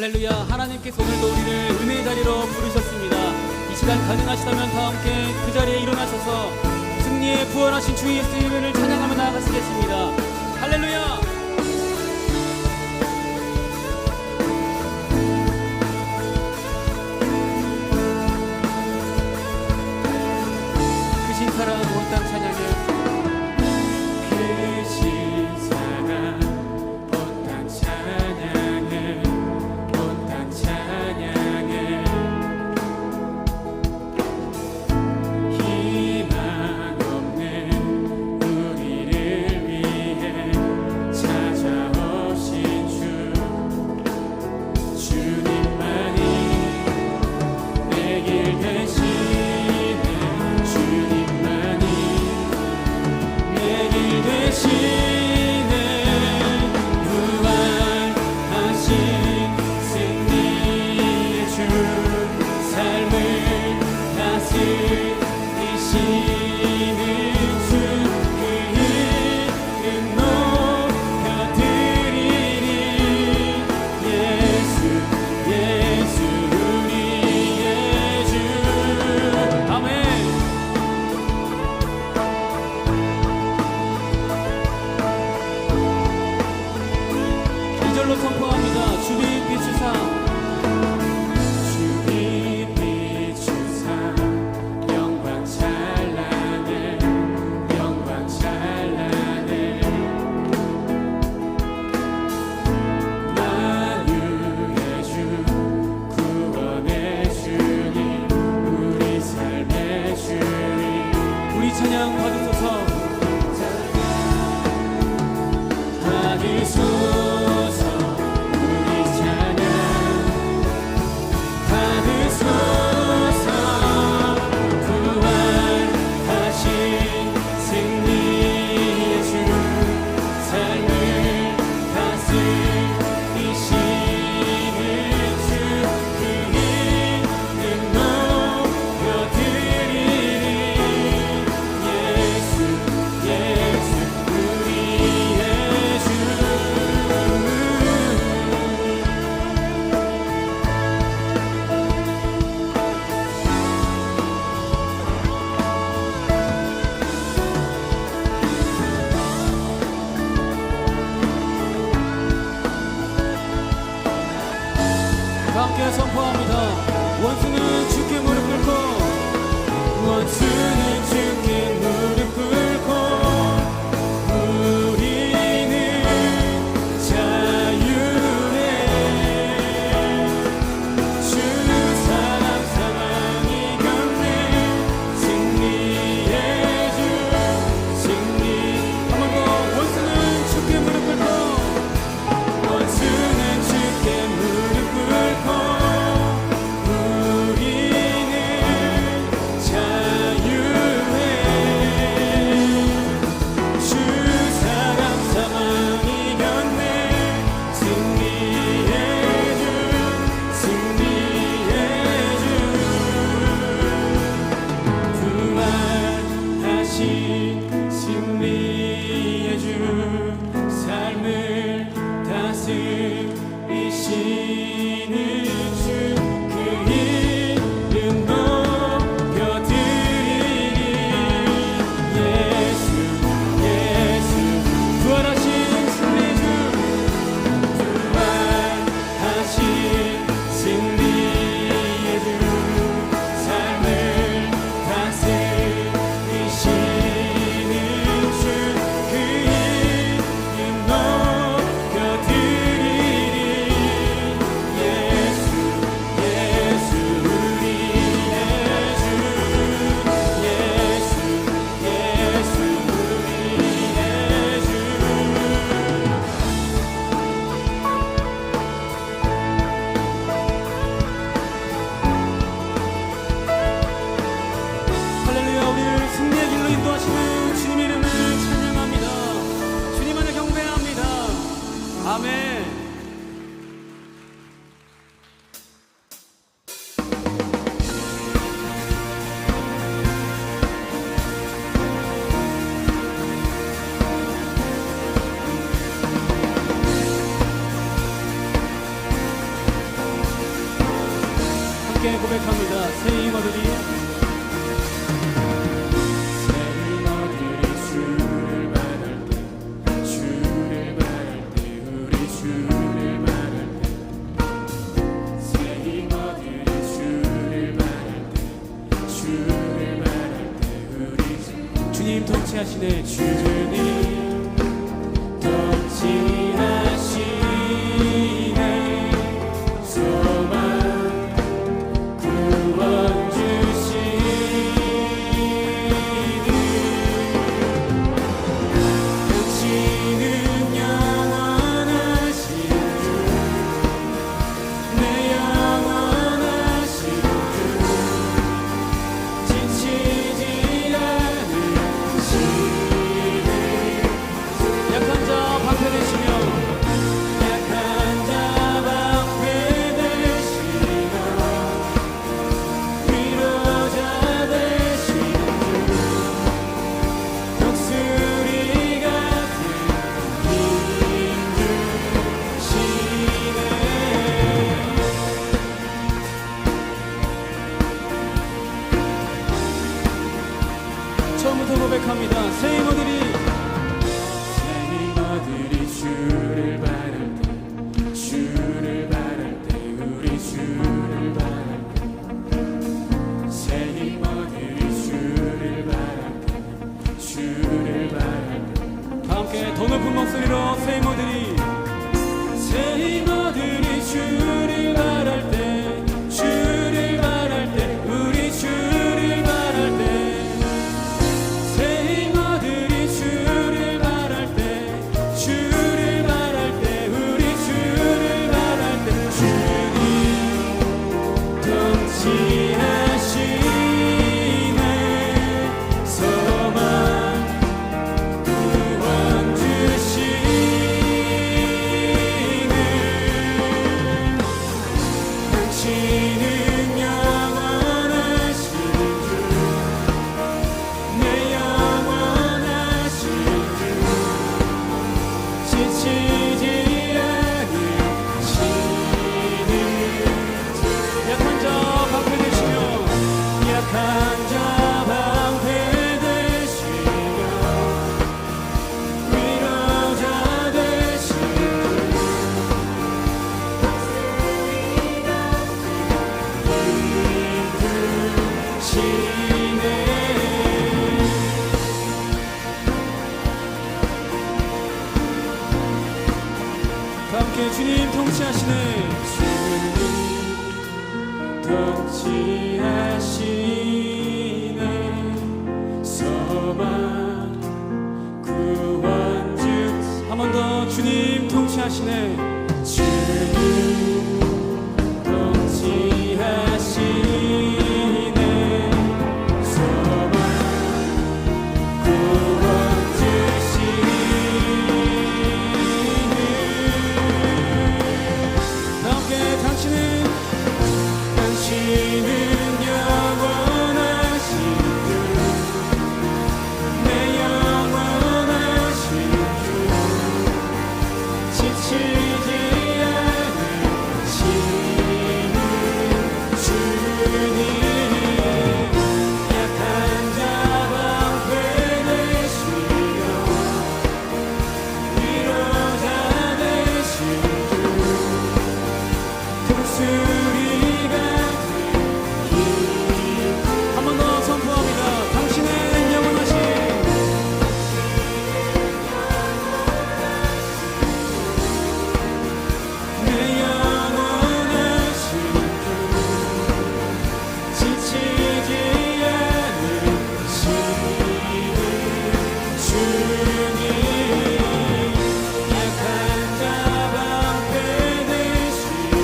할렐루야. 하나님께서 오늘도 우리를 은혜의 자리로 부르셨습니다. 이 시간 가능하시다면 다 함께 그 자리에 일어나셔서 승리에 부활하신 주 예수 이름을 찬양하며 나아가시겠습니다. 할렐루야. 크신 사랑 온 땅 찬양해. 선포합니다. 주님 비추사 주님 비추사 영광 찬란해 영광 찬란해 만유의 주 구원의 주님 우리 삶의 주님 우리 찬양 받으소서 받으소서 함께 선포합니다. 원수는 주께 무릎 꿇고 원수는 주께 무릎 꿇고 우리는 자유해 주 사랑 사랑 이겼네 승리의 주 승리 한 번 더 원수는 주께 무릎 꿇고 원수는 주께 무릎 꿇고 함께 고백합니다. 새 힘 얻으리. 주님 통치하시네. 주님 통치하시네. 소망 구원 주시니 당신은 영원하신 주, 내 영원하신 주, 지치지 않으시네. 약한 자 방패되시며 약한 자 방패되시며 위로자 되시는 주, 독수리 같은 힘 주시네. 처음부터 고백합니다. 새 힘 얻으리. 새힘어들이 주를 바랄 때, 주를 바랄 때, 우리 주를 바랄 때, 새힘어들이 주를 바랄 때, 주를 바랄 때. 다 함께 더 높은 목소리로 새힘어들이. 새힘어들이 주를 바랄 때, 주를 바랄 때, 우리 주를 바랄 때, 새힘어들이 주를 바랄 때, 주를 바랄 때, 우리 주를 바랄 때, 주님 통치하시네. 소망 구원 주시네. 당신은 영원하신 주, 내 영원하신 주, 지치지 않으시는 주. 약한 자 방패되시며 약한 자 방패되시며 위로자 되시는 주, 힘주시네. 함께 주님 통치하시네. 주님 통치하시네. 소망 구원 주. 한 번 더. 주님 통치하시네. 주님 통치하시네. 소망 구원 주시네. 함께 당신은 영원하신 주, 내 영원하신 주, 지치지 않으시는 주님. 약한 자 방패되시며 위로자 되시는 주, 독수리 같은 힘. 한 번 더 선포합니다. 당신은 영원하신, 내 영원하신 주, 지치지 않으시는 주님. 약한 자 방패되시며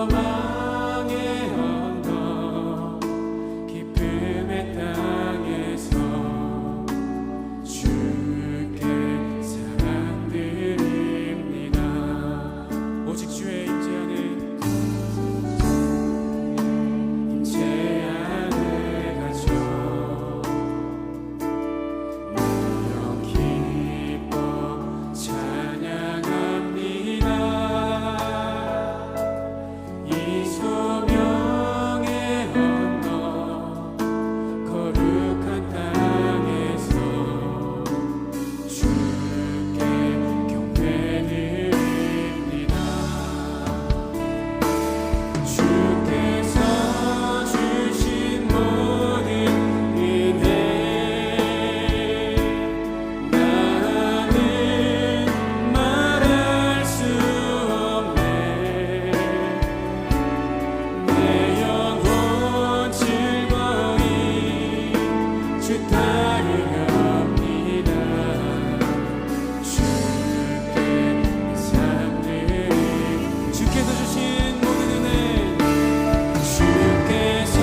소망의 언덕 기쁨의 땅에서 주께 사랑드립니다. 오직 주의 임재 안에 가죠. 영 기뻐 찬양합니다. 이 소명의 언덕 거룩한 땅에서 주께 경배드립니다. 주께서 주신 모든 은혜 나는 말할 수 없네. 내 영혼 즐거이 주 따르렵니다. 주께 내 삶을 주께서 주신 모든 은혜 주께서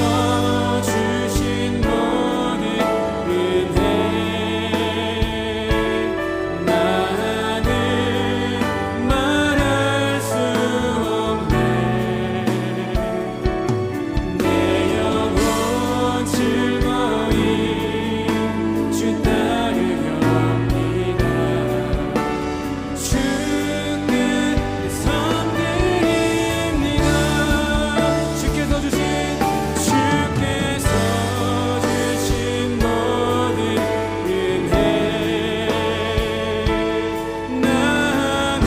주신 모든 은혜 나는 말할 수 없네. 내 영혼 즐거이 주 따르렵니다. 주께 내 섬기립니다. 주께서 주신 모든 은혜 나는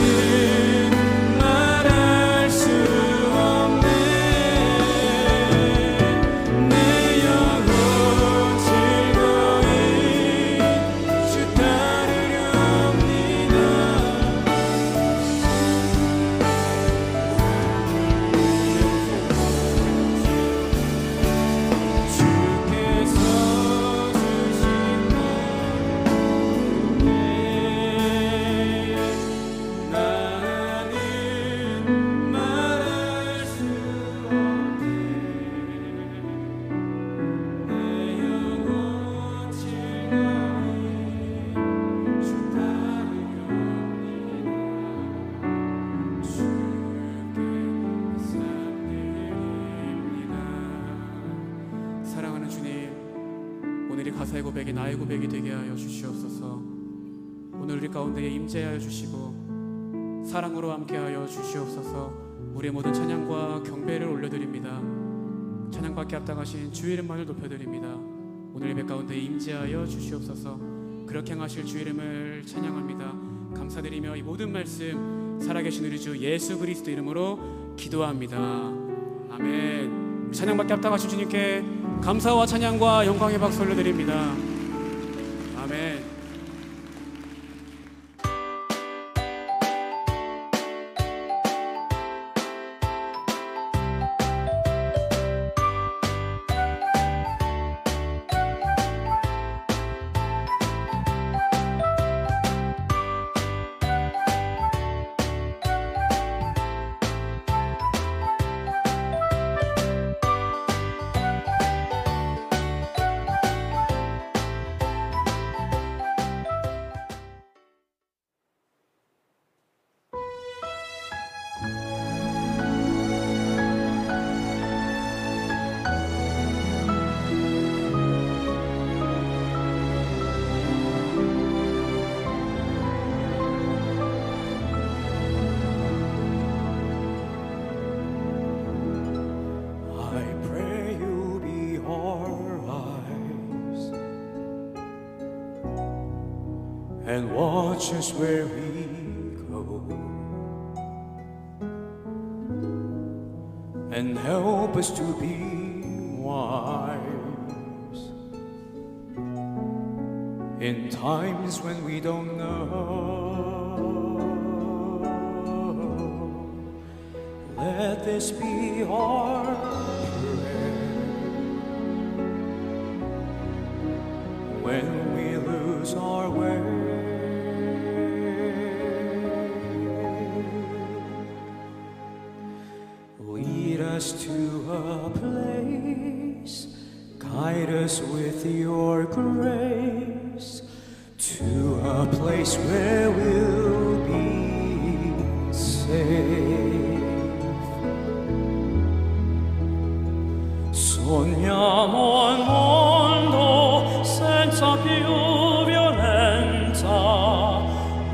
말할 수 없네. 내 영혼 즐거이 주 따르렵니다. 주께서 주신 모든 은혜 나는 말할 수 없네. 내 영혼 즐거이 주 따르렵니다. 주께 감사드립니다. 사랑하는 주님, 오늘 이 가사의 고백이 나의 고백이 되게 하여 주시옵소서. 오늘 우리 가운데에 임재하여 주시고 사랑으로 함께하여 주시옵소서. 우리의 모든 찬양과 경배를 올려드립니다. 찬양받기 합당하신 주의 이름만을 높여드립니다. 오늘 예배 가운데 임재하여 주시옵소서. 그렇게 행하실 주의 이름을 찬양합니다. 감사드리며 이 모든 말씀 살아계신 우리 주 예수 그리스도 이름으로 기도합니다. 아멘. 찬양받기 합당하신 주님께 감사와 찬양과 영광의 박수 올려드립니다. 아멘. and watch us where we go, and help us to be wise in times when we don't know. Let this be our prayer when we lose our way. Lead us to a place, guide us with your grace, to a place where we'll be safe. Sogniamo un mondo senza più violenza,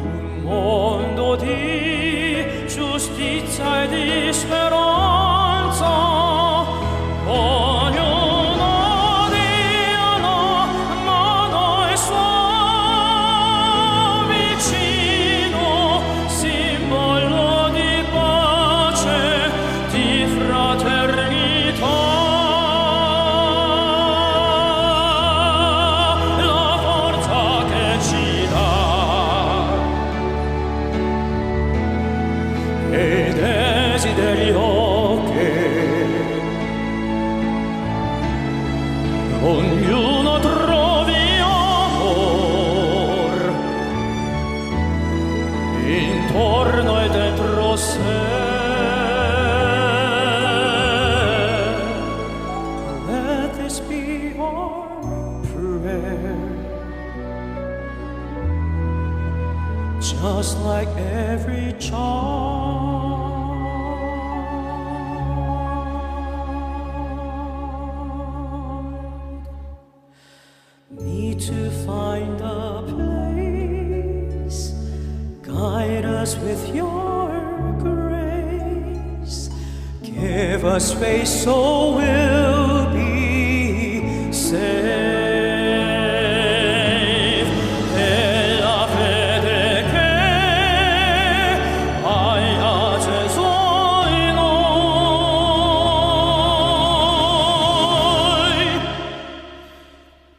un mondo di giustizia e di speranza. Ognuno dia la mano ai suoi vicino, simbolo di pace, di fraternità. E desiderio che ognuno trovi amor intorno e dentro sé. Let this be our prayer, just like every child. Need to find a place, guide us with your grace, give us space so we'll be safe. E la fede che hai acceso in noi,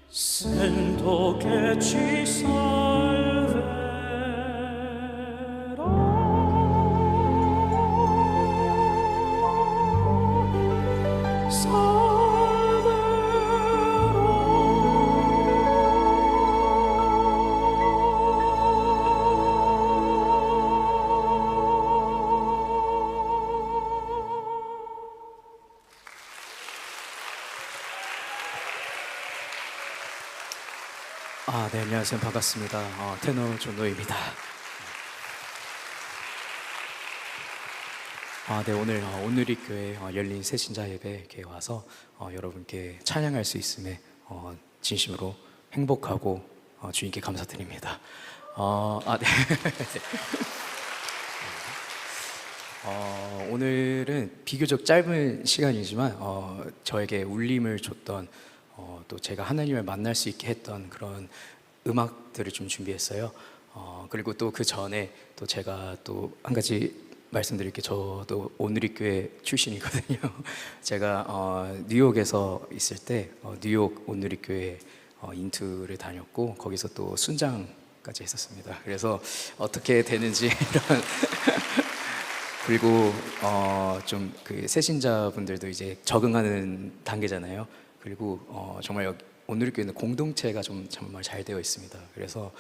sento che ci salverà. 네, 안녕하세요. 반갑습니다. 테너 존노입니다. 네, 오늘 오늘이 교회 열린 새신자 예배에 와서 여러분께 찬양할 수 있음에 진심으로 행복하고 주님께 감사드립니다. 네. 오늘은 비교적 짧은 시간이지만 저에게 울림을 줬던 또 제가 하나님을 만날 수 있게 했던 그런 음악들을 좀 준비했어요. 그리고 또 그 전에 또 제가 또 한 가지 말씀드릴 게, 저도 오늘이 교회 출신이거든요. 제가 뉴욕에서 있을 때 뉴욕 오늘이 교회 인투를 다녔고 거기서 또 순장까지 했었습니다. 그래서 어떻게 되는지 이런 그리고 좀 그 새신자분들도 이제 적응하는 단계잖아요. 그리고 정말 오늘 교회는 공동체가 좀 정말 잘 되어 있습니다. 그래서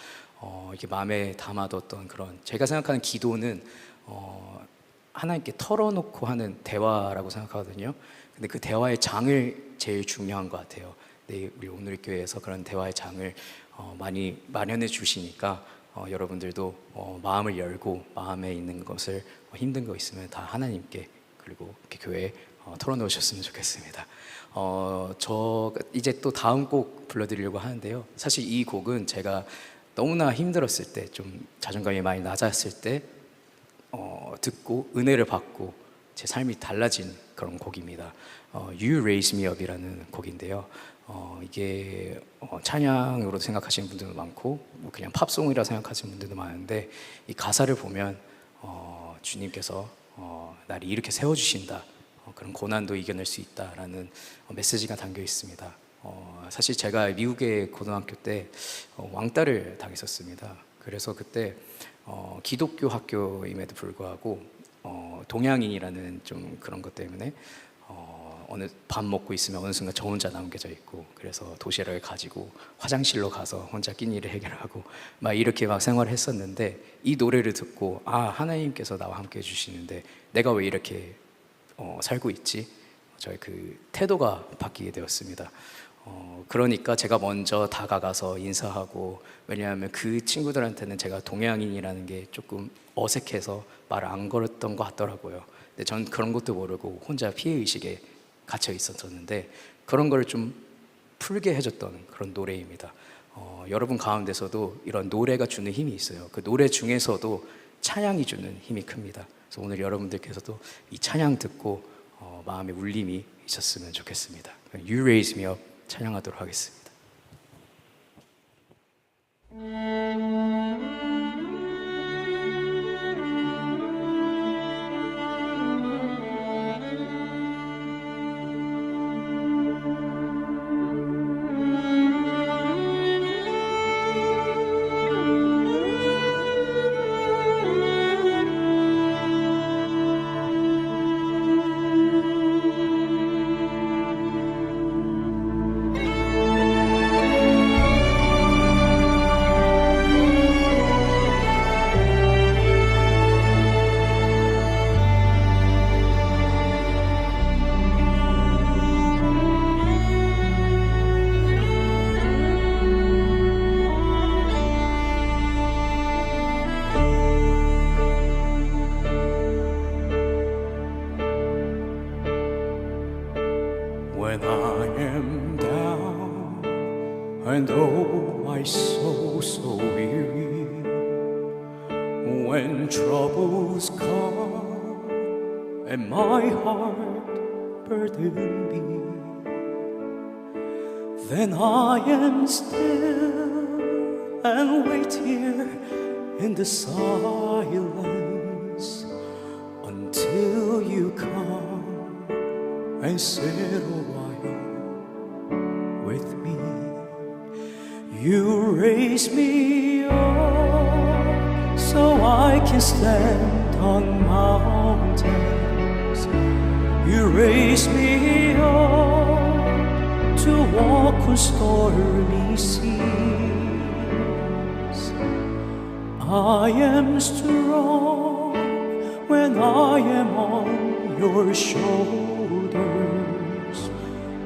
이렇게 마음에 담아뒀던 그런, 제가 생각하는 기도는 하나님께 털어놓고 하는 대화라고 생각하거든요. 근데 그 대화의 장을 제일 중요한 것 같아요. 네, 우리 오늘 교회에서 그런 대화의 장을 많이 마련해 주시니까 여러분들도 마음을 열고 마음에 있는 것을 힘든 거 있으면 다 하나님께, 그리고 이렇게 교회에 털어놓으셨으면 좋겠습니다. 저 이제 또 다음 곡 불러드리려고 하는데요. 사실 이 곡은 제가 너무나 힘들었을 때, 좀 자존감이 많이 낮았을 때 듣고 은혜를 받고 제 삶이 달라진 그런 곡입니다. You Raise Me Up이라는 곡인데요. 이게 찬양으로 생각하시는 분들도 많고 뭐 그냥 팝송이라 생각하시는 분들도 많은데, 이 가사를 보면 주님께서 나를 이렇게 세워주신다, 그런 고난도 이겨낼 수 있다라는 메시지가 담겨 있습니다. 사실 제가 미국의 고등학교 때 왕따를 당했었습니다. 그래서 그때 기독교 학교임에도 불구하고 동양인이라는 좀 그런 것 때문에 어느 밥 먹고 있으면 어느 순간 저 혼자 남겨져 있고, 그래서 도시락을 가지고 화장실로 가서 혼자 끼니를 해결하고 막 이렇게 막 생활을 했었는데, 이 노래를 듣고 하나님께서 나와 함께 해주시는데 내가 왜 이렇게 살고 있지? 저의 그 태도가 바뀌게 되었습니다. 그러니까 제가 먼저 다가가서 인사하고, 왜냐하면 그 친구들한테는 제가 동양인이라는 게 조금 어색해서 말을 안 걸었던 것 같더라고요. 근데 전 그런 것도 모르고 혼자 피해의식에 갇혀 있었었는데, 그런 걸 좀 풀게 해줬던 그런 노래입니다. 여러분 가운데서도 이런 노래가 주는 힘이 있어요. 그 노래 중에서도 찬양이 주는 힘이 큽니다. 그래서 오늘 여러분들께서도 이 찬양 듣고 마음의 울림이 있었으면 좋겠습니다. You Raise Me Up 찬양하도록 하겠습니다. When I am down and oh my soul so weary, when troubles come and my heart burden me, then I am still and wait here in the silence until you come and sit a while with me. You raise me up so I can stand on mountains. You raise me up to walk on stormy seas. I am strong when I am on your shoulders.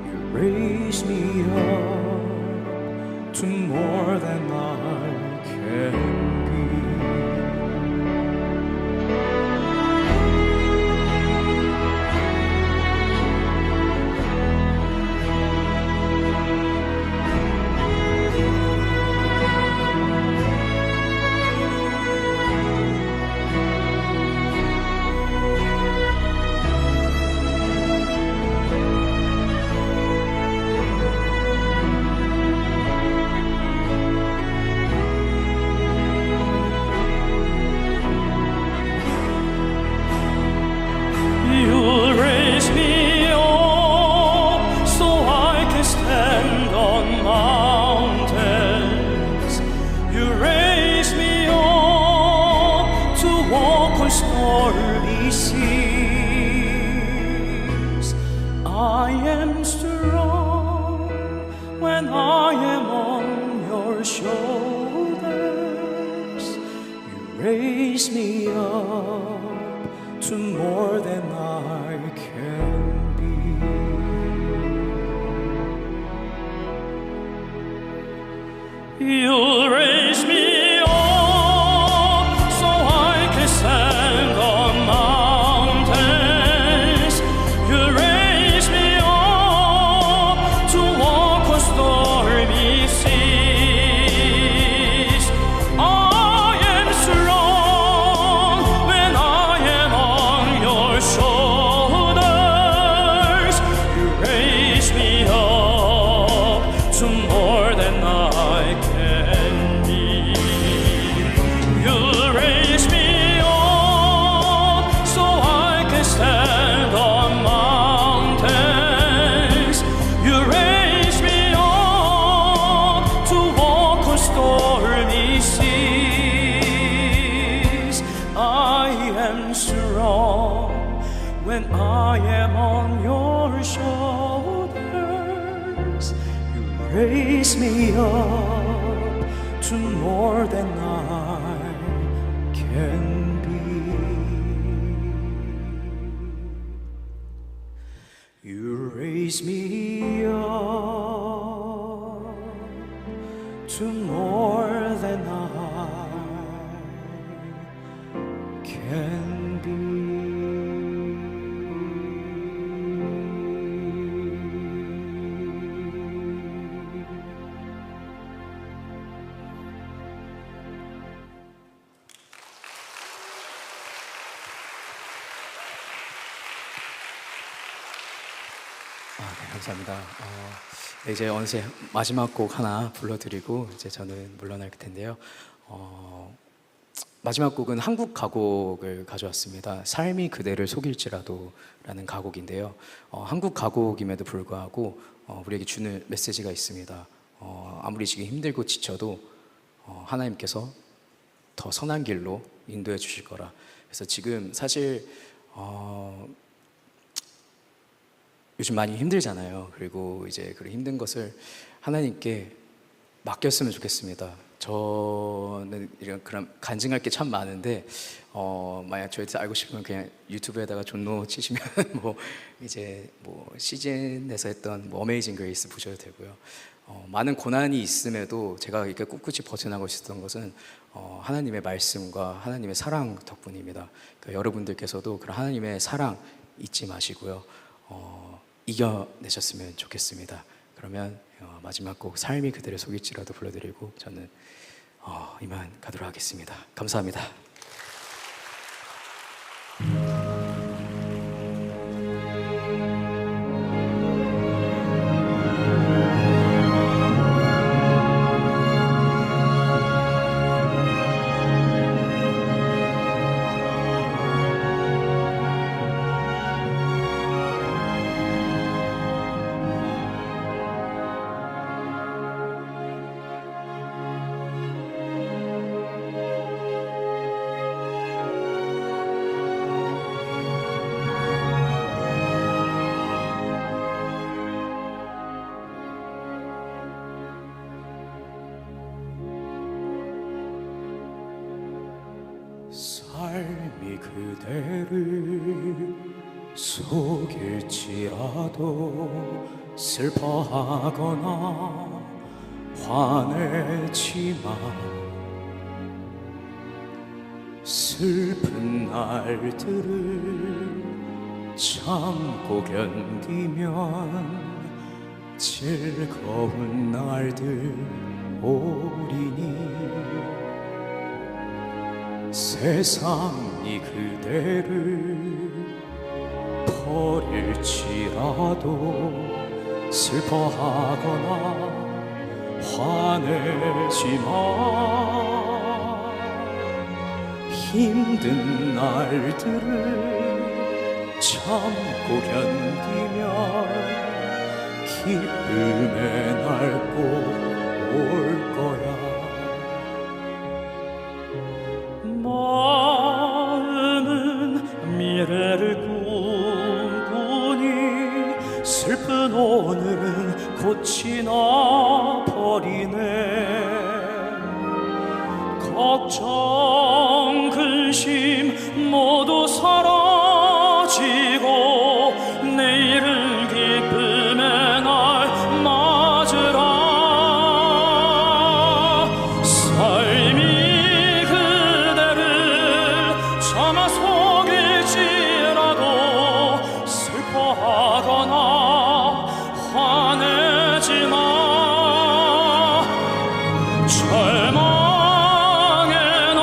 You raise me up to more than I can be. Stormy seas. I am strong when I am on your shoulders. You raise me up to more than I can be. You'll raise me when I am on your shoulders. You raise me up to more than I can be. You raise me up to more than I can be. 네, 감사합니다. 네, 이제 어느새 마지막 곡 하나 불러드리고 이제 저는 물러날 텐데요. 마지막 곡은 한국 가곡을 가져왔습니다. 삶이 그대를 속일지라도라는 가곡인데요. 한국 가곡임에도 불구하고 우리에게 주는 메시지가 있습니다. 아무리 지금 힘들고 지쳐도 하나님께서 더 선한 길로 인도해 주실 거라. 그래서 지금 사실 요즘 많이 힘들잖아요. 그리고 이제 그 힘든 것을 하나님께 맡겼으면 좋겠습니다. 저는 이런 그런 간증할 게 참 많은데 만약 저에 대해서 알고 싶으면 그냥 유튜브에다가 존노 치시면 뭐 이제 뭐 시즌에서 했던 뭐 어메이징 그레이스 보셔도 되고요. 많은 고난이 있음에도 제가 이렇게 꿋꿋이 버텨나가고 있었던 것은 하나님의 말씀과 하나님의 사랑 덕분입니다. 그러니까 여러분들께서도 그런 하나님의 사랑 잊지 마시고요. 이겨내셨으면 좋겠습니다. 그러면 마지막 곡 삶이 그대를 속일지라도 불러드리고 저는 이만 가도록 하겠습니다. 감사합니다. 삶이 그대를 속일지라도 슬퍼하거나 화내지만 슬픈 날들을 참고 견디면 즐거운 날들 오리니 세상이 그대를 버릴지라도 슬퍼하거나 화내지마 힘든 날들을 참고 견디면 기쁨의 날 꼭 올 거야 마음은 미래를 꿈꾸니 슬픈 오늘은 곧 지나버리네 걱정 근심 모두 사라지고 내일은 기쁨의 날 맞으라 삶이 그대를 참아 속일지라도 슬퍼하거나 화내지마 절망의 날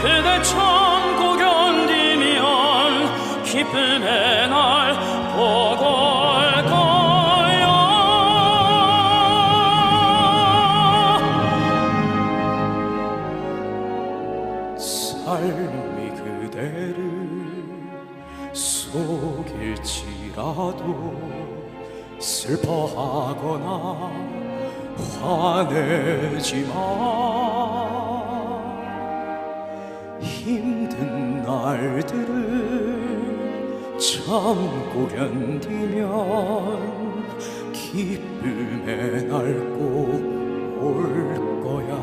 그대 참고 견디면 기쁨의 날 보고 올 거야 삶이 그대를 속일지라도 슬퍼하거나 화내지마 힘든 날들을 참고 견디면 기쁨의 날 꼭 올 거야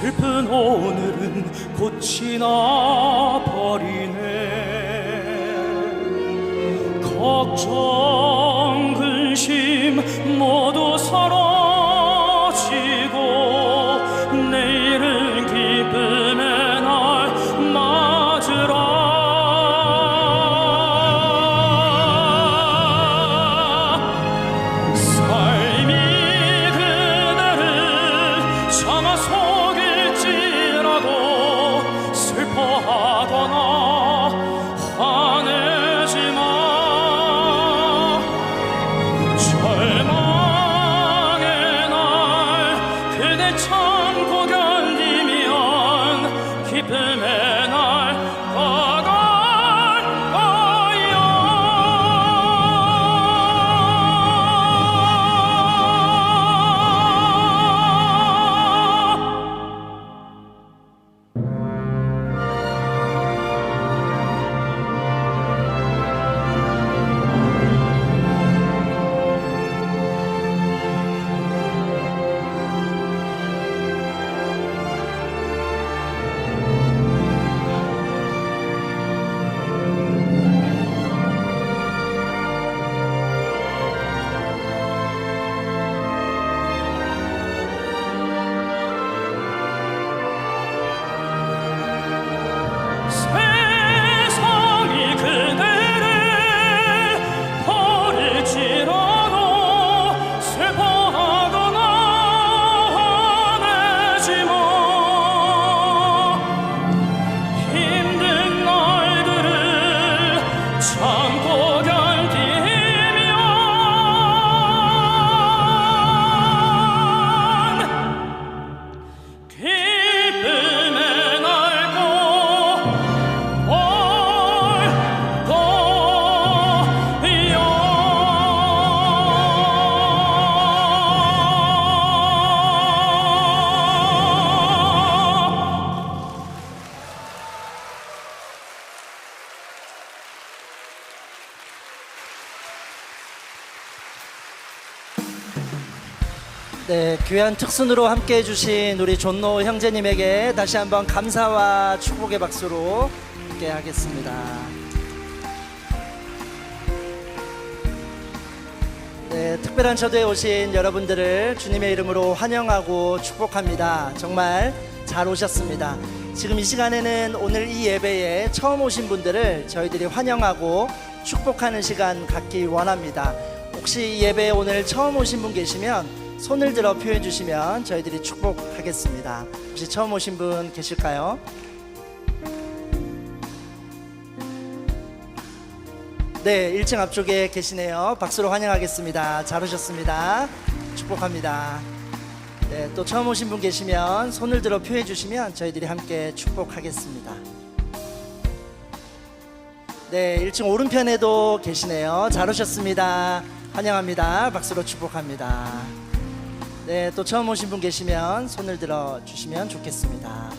슬픈 오늘은 곧 지나버리네. 걱정 근심 모두 사라지고 내일은 기쁨의 날 맞으라. 삶이 그대를 참아 속일지라도 슬퍼하거나 화내지 마. 절망의 날 그대 참고 견디면 기쁨의 날 다가갈 세상이 그대를 버릴지라도 슬퍼하거나 화내지 마. 힘든 날들을 참고 견디면 기쁨의 날 네, 귀한 특순으로 함께 해주신 우리 존노 형제님에게 다시 한번 감사와 축복의 박수로 함께 하겠습니다. 네, 특별한 초대에 오신 여러분들을 주님의 이름으로 환영하고 축복합니다. 정말 잘 오셨습니다. 지금 이 시간에는 오늘 이 예배에 처음 오신 분들을 저희들이 환영하고 축복하는 시간 갖기 원합니다. 혹시 이 예배에 오늘 처음 오신 분 계시면 손을 들어 표해 주시면 저희들이 축복하겠습니다. 혹시 처음 오신 분 계실까요? 네, 1층 앞쪽에 계시네요. 박수로 환영하겠습니다. 잘 오셨습니다. 축복합니다. 네, 또 처음 오신 분 계시면 손을 들어 표해 주시면 저희들이 함께 축복하겠습니다. 네, 1층 오른편에도 계시네요. 잘 오셨습니다. 환영합니다. 박수로 축복합니다. 네, 또 처음 오신 분 계시면 손을 들어 주시면 좋겠습니다.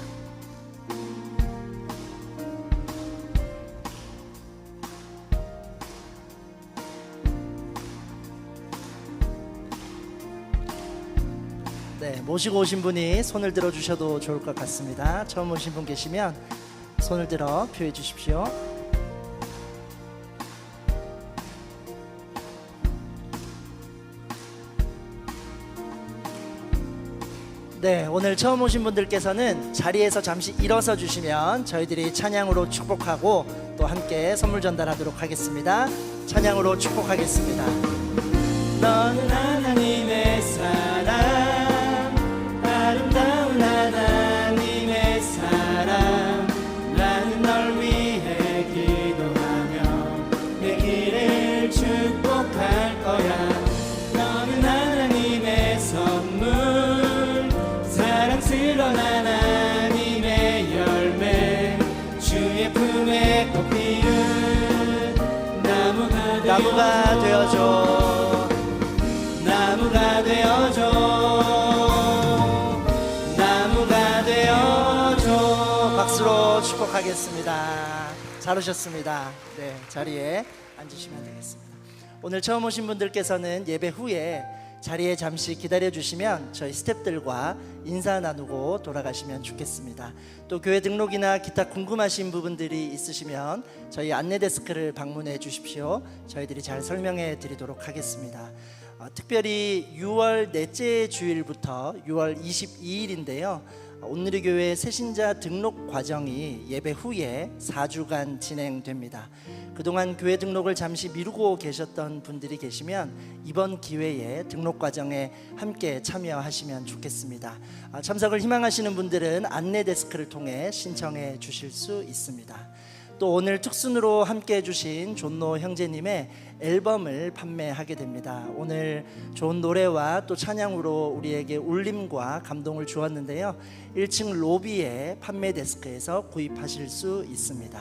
네, 모시고 오신 분이 손을 들어 주셔도 좋을 것 같습니다. 처음 오신 분 계시면 손을 들어 표해 주십시오. 네, 오늘 처음 오신 분들께서는 자리에서 잠시 일어서 주시면 저희들이 찬양으로 축복하고 또 함께 선물 전달하도록 하겠습니다. 찬양으로 축복하겠습니다. 너는 하나님의 사랑, 아름다운 하나님의 사랑. 나는 널 위해 기도하며 내 길을 축복할 거야. 너는 하나님의 선물, 사랑스러운 하나님의 열매, 주의 품에 꼭 피운 나무가 되어줘. 나무가 되어줘. 나무가 되어줘. 박수로 축복하겠습니다. 잘 오셨습니다. 네, 자리에 앉으시면 되겠습니다. 오늘 처음 오신 분들께서는 예배 후에 자리에 잠시 기다려 주시면 저희 스태프들과 인사 나누고 돌아가시면 좋겠습니다. 또 교회 등록이나 기타 궁금하신 부분들이 있으시면 저희 안내 데스크를 방문해 주십시오. 저희들이 잘 설명해 드리도록 하겠습니다. 특별히 6월 넷째 주일부터 6월 22일인데요. 온누리교회 새신자 등록 과정이 예배 후에 4주간 진행됩니다. 그동안 교회 등록을 잠시 미루고 계셨던 분들이 계시면 이번 기회에 등록 과정에 함께 참여하시면 좋겠습니다. 참석을 희망하시는 분들은 안내 데스크를 통해 신청해 주실 수 있습니다. 또 오늘 특순으로 함께 해주신 존노 형제님의 앨범을 판매하게 됩니다. 오늘 좋은 노래와 또 찬양으로 우리에게 울림과 감동을 주었는데요. 1층 로비에 판매 데스크에서 구입하실 수 있습니다.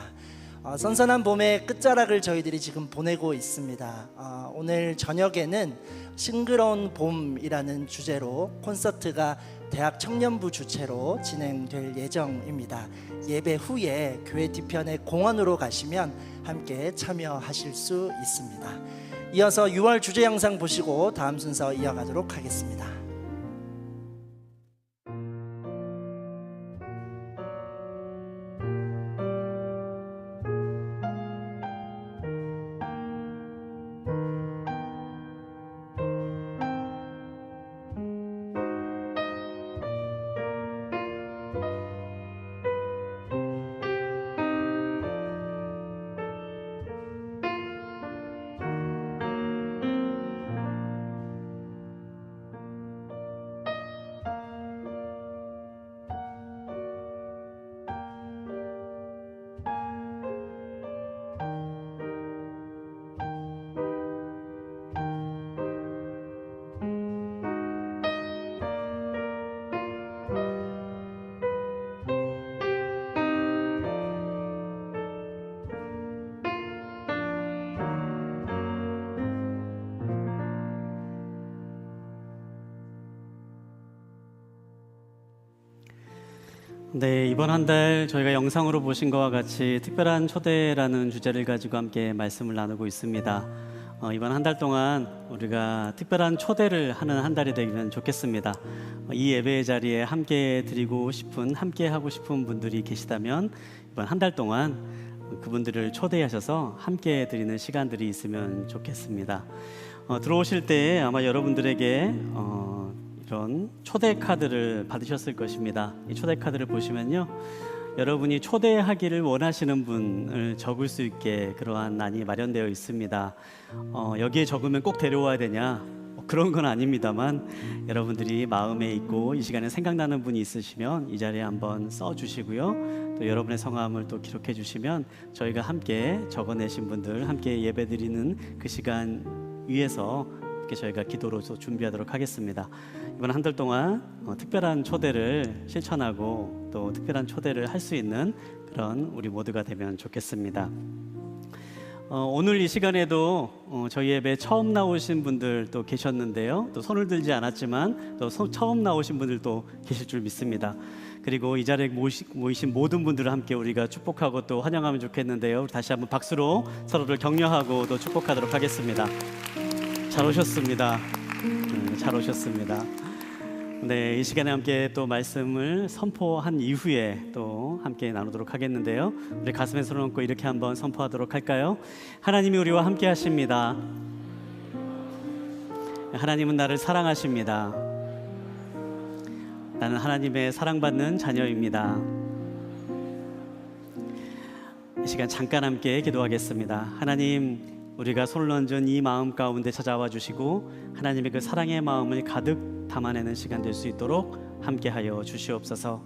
선선한 봄의 끝자락을 저희들이 지금 보내고 있습니다. 오늘 저녁에는 싱그러운 봄이라는 주제로 콘서트가 대학 청년부 주최로 진행될 예정입니다. 예배 후에 교회 뒤편의 공원으로 가시면 함께 참여하실 수 있습니다. 이어서 6월 주제 영상 보시고 다음 순서 이어가도록 하겠습니다. 네, 이번 한 달 저희가 영상으로 보신 것과 같이 특별한 초대라는 주제를 가지고 함께 말씀을 나누고 있습니다. 이번 한 달 동안 우리가 특별한 초대를 하는 한 달이 되면 좋겠습니다. 이 예배의 자리에 함께 드리고 싶은, 함께 하고 싶은 분들이 계시다면 이번 한 달 동안 그분들을 초대하셔서 함께 드리는 시간들이 있으면 좋겠습니다. 들어오실 때 아마 여러분들에게 이런 초대 카드를 받으셨을 것입니다. 이 초대 카드를 보시면요, 여러분이 초대하기를 원하시는 분을 적을 수 있게 그러한 란이 마련되어 있습니다. 여기에 적으면 꼭 데려와야 되냐? 그런 건 아닙니다만, 여러분들이 마음에 있고 이 시간에 생각나는 분이 있으시면 이 자리에 한번 써주시고요. 또 여러분의 성함을 또 기록해 주시면 저희가 함께 적어내신 분들 함께 예배드리는 그 시간 위에서 이렇게 저희가 기도로서 준비하도록 하겠습니다. 이번 한 달 동안 특별한 초대를 실천하고 또 특별한 초대를 할 수 있는 그런 우리 모두가 되면 좋겠습니다. 오늘 이 시간에도 저희 예배 처음 나오신 분들 또 계셨는데요. 또 손을 들지 않았지만 또 처음 나오신 분들도 계실 줄 믿습니다. 그리고 이 자리에 모이신 모든 분들을 함께 우리가 축복하고 또 환영하면 좋겠는데요. 다시 한번 박수로 서로를 격려하고 또 축복하도록 하겠습니다. 잘 오셨습니다. 잘 오셨습니다. 네, 이 시간에 함께 또 말씀을 선포한 이후에 또 함께 나누도록 하겠는데요. 우리 가슴에 손을 얹고 이렇게 한번 선포하도록 할까요? 하나님이 우리와 함께 하십니다. 하나님은 나를 사랑하십니다. 나는 하나님의 사랑받는 자녀입니다. 이 시간 잠깐 함께 기도하겠습니다. 하나님, 우리가 손을 얹은 이 마음 가운데 찾아와 주시고 하나님의 그 사랑의 마음을 가득 담아내는 시간 될 수 있도록 함께하여 주시옵소서.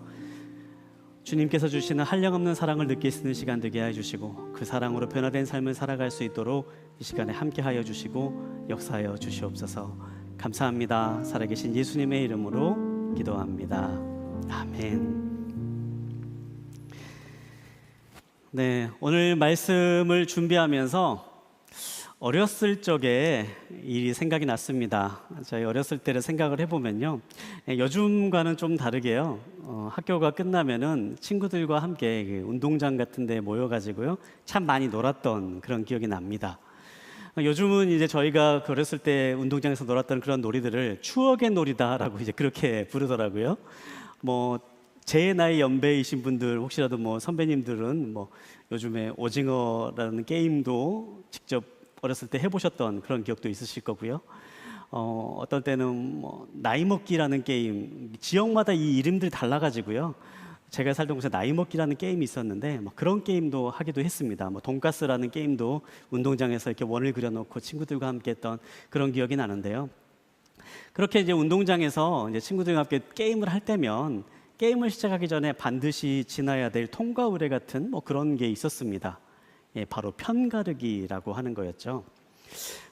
주님께서 주시는 한량없는 사랑을 느낄 수 있는 시간 되게 해 주시고 그 사랑으로 변화된 삶을 살아갈 수 있도록 이 시간에 함께하여 주시고 역사하여 주시옵소서. 감사합니다. 살아계신 예수님의 이름으로 기도합니다. 아멘. 네, 오늘 말씀을 준비하면서 어렸을 적에 이 생각이 났습니다. 저희 어렸을 때를 생각을 해보면요, 요즘과는 좀 다르게요, 학교가 끝나면은 친구들과 함께 운동장 같은 데 모여가지고요 참 많이 놀았던 그런 기억이 납니다. 요즘은 이제 저희가 어렸을 때 운동장에서 놀았던 그런 놀이들을 추억의 놀이다라고 이제 그렇게 부르더라고요. 뭐 제 나이 연배이신 분들 혹시라도 뭐 선배님들은 뭐 요즘에 오징어라는 게임도 직접 어렸을 때 해보셨던 그런 기억도 있으실 거고요. 어떤 때는 뭐 나이 먹기라는 게임, 지역마다 이 이름들이 달라가지고요. 제가 살던 곳에 나이 먹기라는 게임이 있었는데 뭐 그런 게임도 하기도 했습니다. 뭐 돈가스라는 게임도 운동장에서 이렇게 원을 그려놓고 친구들과 함께했던 그런 기억이 나는데요. 그렇게 이제 운동장에서 이제 친구들과 함께 게임을 할 때면 게임을 시작하기 전에 반드시 지나야 될 통과 의례 같은 뭐 그런 게 있었습니다. 예, 바로 편가르기라고 하는 거였죠.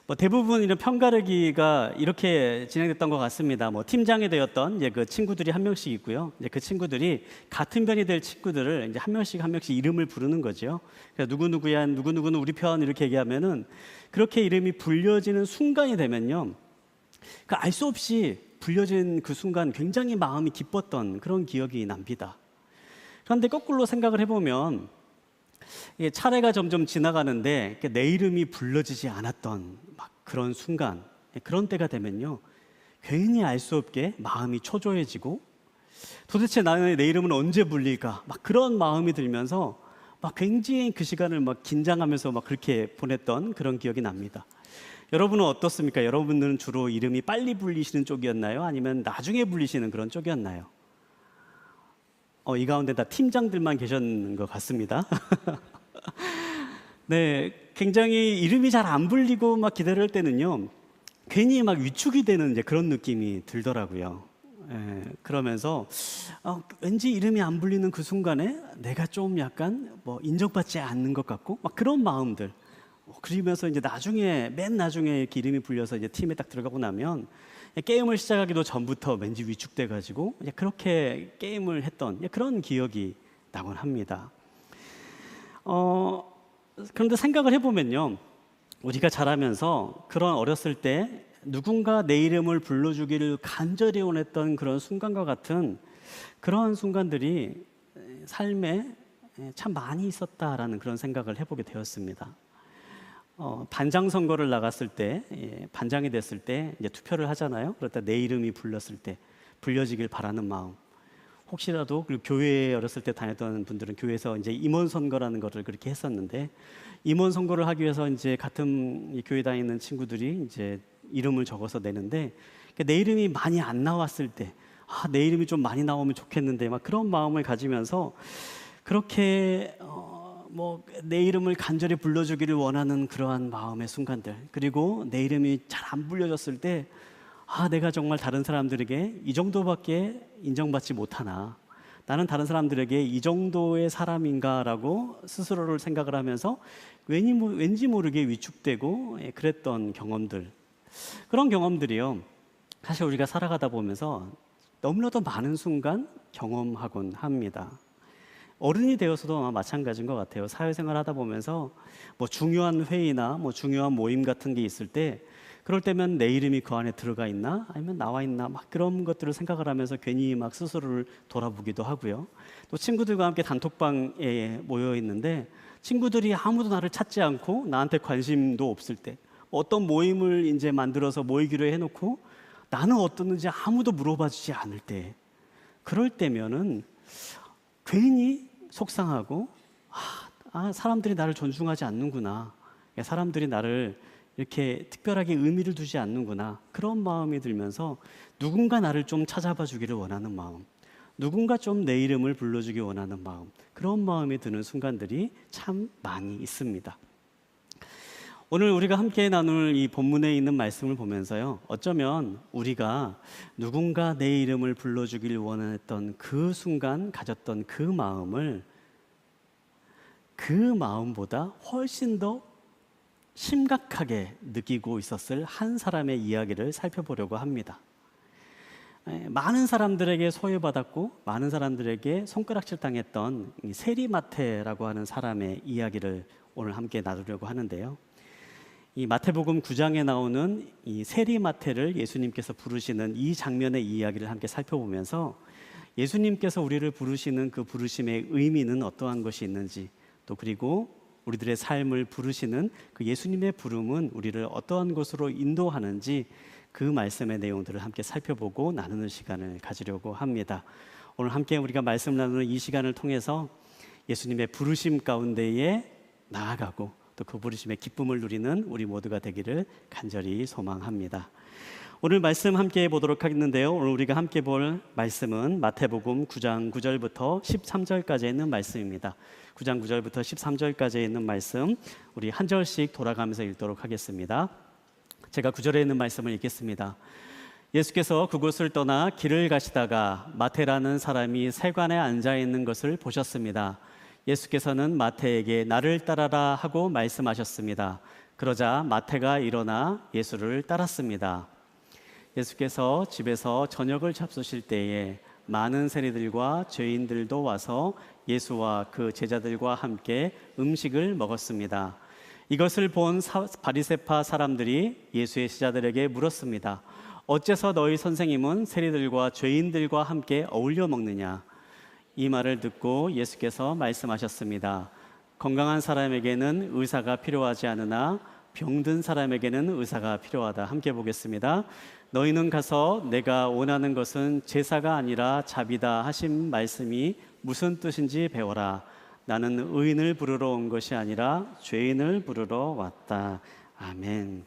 뭐 대부분 이런 편가르기가 이렇게 진행됐던 것 같습니다. 뭐 팀장이 되었던 이제 그 친구들이 한 명씩 있고요. 이제 그 친구들이 같은 편이 될 친구들을 이제 한 명씩 이름을 부르는 거죠. 그래서 누구누구야, 누구누구는 우리 편 이렇게 얘기하면은 그렇게 이름이 불려지는 순간이 되면요. 그 알 수 없이 불려진 그 순간 굉장히 마음이 기뻤던 그런 기억이 납니다. 그런데 거꾸로 생각을 해보면 차례가 점점 지나가는데 내 이름이 불러지지 않았던 막 그런 순간, 그런 때가 되면요, 괜히 알 수 없게 마음이 초조해지고 도대체 나는 내 이름은 언제 불릴까? 막 그런 마음이 들면서 막 굉장히 그 시간을 막 긴장하면서 막 그렇게 보냈던 그런 기억이 납니다. 여러분은 어떻습니까? 여러분들은 주로 이름이 빨리 불리시는 쪽이었나요? 아니면 나중에 불리시는 그런 쪽이었나요? 이 가운데 다 팀장들만 계셨는 것 같습니다. 네, 굉장히 이름이 잘 안 불리고 막 기다릴 때는요, 괜히 막 위축이 되는 이제 그런 느낌이 들더라고요. 예, 그러면서 왠지 이름이 안 불리는 그 순간에 내가 좀 약간 뭐 인정받지 않는 것 같고 막 그런 마음들. 그러면서 이제 맨 나중에 이렇게 이름이 불려서 이제 팀에 딱 들어가고 나면 게임을 시작하기도 전부터 왠지 위축돼가지고 그렇게 게임을 했던 그런 기억이 나곤 합니다. 그런데 생각을 해보면요, 우리가 자라면서 그런 어렸을 때 누군가 내 이름을 불러주기를 간절히 원했던 그런 순간과 같은 그런 순간들이 삶에 참 많이 있었다라는 그런 생각을 해보게 되었습니다. 반장 선거를 나갔을 때, 반장이 됐을 때 이제 투표를 하잖아요. 그럴 때 내 이름이 불렸을 때 불려지길 바라는 마음. 혹시라도 그리고 교회에 어렸을 때 다녔던 분들은 교회에서 이제 임원 선거라는 것을 그렇게 했었는데, 임원 선거를 하기 위해서 이제 같은 교회 다니는 친구들이 이제 이름을 적어서 내는데 내 이름이 많이 안 나왔을 때, 내 이름이 좀 많이 나오면 좋겠는데 막 그런 마음을 가지면서 그렇게 뭐 내 이름을 간절히 불러주기를 원하는 그러한 마음의 순간들, 그리고 내 이름이 잘 안 불려졌을 때 내가 정말 다른 사람들에게 이 정도밖에 인정받지 못하나, 나는 다른 사람들에게 이 정도의 사람인가라고 스스로를 생각을 하면서 왠지 모르게 위축되고 그랬던 경험들, 그런 경험들이요, 사실 우리가 살아가다 보면서 너무나도 많은 순간 경험하곤 합니다. 어른이 되어서도 아마 마찬가지인 것 같아요. 사회생활 하다 보면서 뭐 중요한 회의나 뭐 중요한 모임 같은 게 있을 때, 그럴 때면 내 이름이 그 안에 들어가 있나 아니면 나와 있나 막 그런 것들을 생각을 하면서 괜히 막 스스로를 돌아보기도 하고요. 또 친구들과 함께 단톡방에 모여 있는데 친구들이 아무도 나를 찾지 않고 나한테 관심도 없을 때, 어떤 모임을 이제 만들어서 모이기로 해놓고 나는 어떻는지 아무도 물어봐 주지 않을 때, 그럴 때면은 괜히 속상하고 사람들이 나를 존중하지 않는구나, 사람들이 나를 이렇게 특별하게 의미를 두지 않는구나, 그런 마음이 들면서 누군가 나를 좀 찾아봐 주기를 원하는 마음, 누군가 좀 내 이름을 불러주기 원하는 마음, 그런 마음이 드는 순간들이 참 많이 있습니다. 오늘 우리가 함께 나눌 이 본문에 있는 말씀을 보면서요, 어쩌면 우리가 누군가 내 이름을 불러주길 원했던 그 순간 가졌던 그 마음을 그 마음보다 훨씬 더 심각하게 느끼고 있었을 한 사람의 이야기를 살펴보려고 합니다. 많은 사람들에게 소외받았고 많은 사람들에게 손가락질 당했던 세리마태라고 하는 사람의 이야기를 오늘 함께 나누려고 하는데요. 이 마태복음 9장에 나오는 이 세리마태를 예수님께서 부르시는 이 장면의 이야기를 함께 살펴보면서 예수님께서 우리를 부르시는 그 부르심의 의미는 어떠한 것이 있는지, 또 그리고 우리들의 삶을 부르시는 그 예수님의 부름은 우리를 어떠한 곳으로 인도하는지 그 말씀의 내용들을 함께 살펴보고 나누는 시간을 가지려고 합니다. 오늘 함께 우리가 말씀 나누는 이 시간을 통해서 예수님의 부르심 가운데에 나아가고 또 그 부르심의 기쁨을 누리는 우리 모두가 되기를 간절히 소망합니다. 오늘 말씀 함께 보도록 하겠는데요. 오늘 우리가 함께 볼 말씀은 마태복음 9장 9절부터 13절까지 있는 말씀입니다. 9장 9절부터 13절까지 있는 말씀 우리 한 절씩 돌아가면서 읽도록 하겠습니다. 제가 9절에 있는 말씀을 읽겠습니다. 예수께서 그곳을 떠나 길을 가시다가 마태라는 사람이 세관에 앉아 있는 것을 보셨습니다. 예수께서는 마태에게 나를 따라라 하고 말씀하셨습니다. 그러자 마태가 일어나 예수를 따랐습니다. 예수께서 집에서 저녁을 잡수실 때에 많은 세리들과 죄인들도 와서 예수와 그 제자들과 함께 음식을 먹었습니다. 이것을 본 바리새파 사람들이 예수의 제자들에게 물었습니다. 어째서 너희 선생님은 세리들과 죄인들과 함께 어울려 먹느냐? 이 말을 듣고 예수께서 말씀하셨습니다. 건강한 사람에게는 의사가 필요하지 않으나 병든 사람에게는 의사가 필요하다. 함께 보겠습니다. 너희는 가서 내가 원하는 것은 제사가 아니라 자비다 하신 말씀이 무슨 뜻인지 배워라. 나는 의인을 부르러 온 것이 아니라 죄인을 부르러 왔다. 아멘.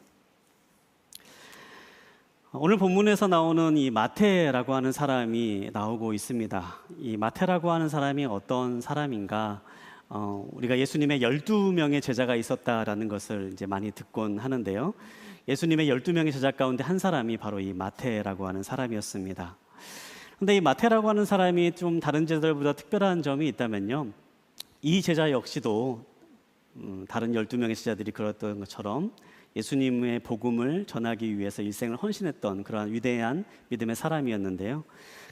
오늘 본문에서 나오는 이 마태라고 하는 사람이 나오고 있습니다. 이 마태라고 하는 사람이 어떤 사람인가? 우리가 예수님의 12명의 제자가 있었다라는 것을 이제 많이 듣곤 하는데요. 예수님의 12명의 제자 가운데 한 사람이 바로 이 마태라고 하는 사람이었습니다. 그런데 이 마태라고 하는 사람이 좀 다른 제자들보다 특별한 점이 있다면요. 이 제자 역시도 다른 12명의 제자들이 그랬던 것처럼 예수님의 복음을 전하기 위해서 일생을 헌신했던 그러한 위대한 믿음의 사람이었는데요.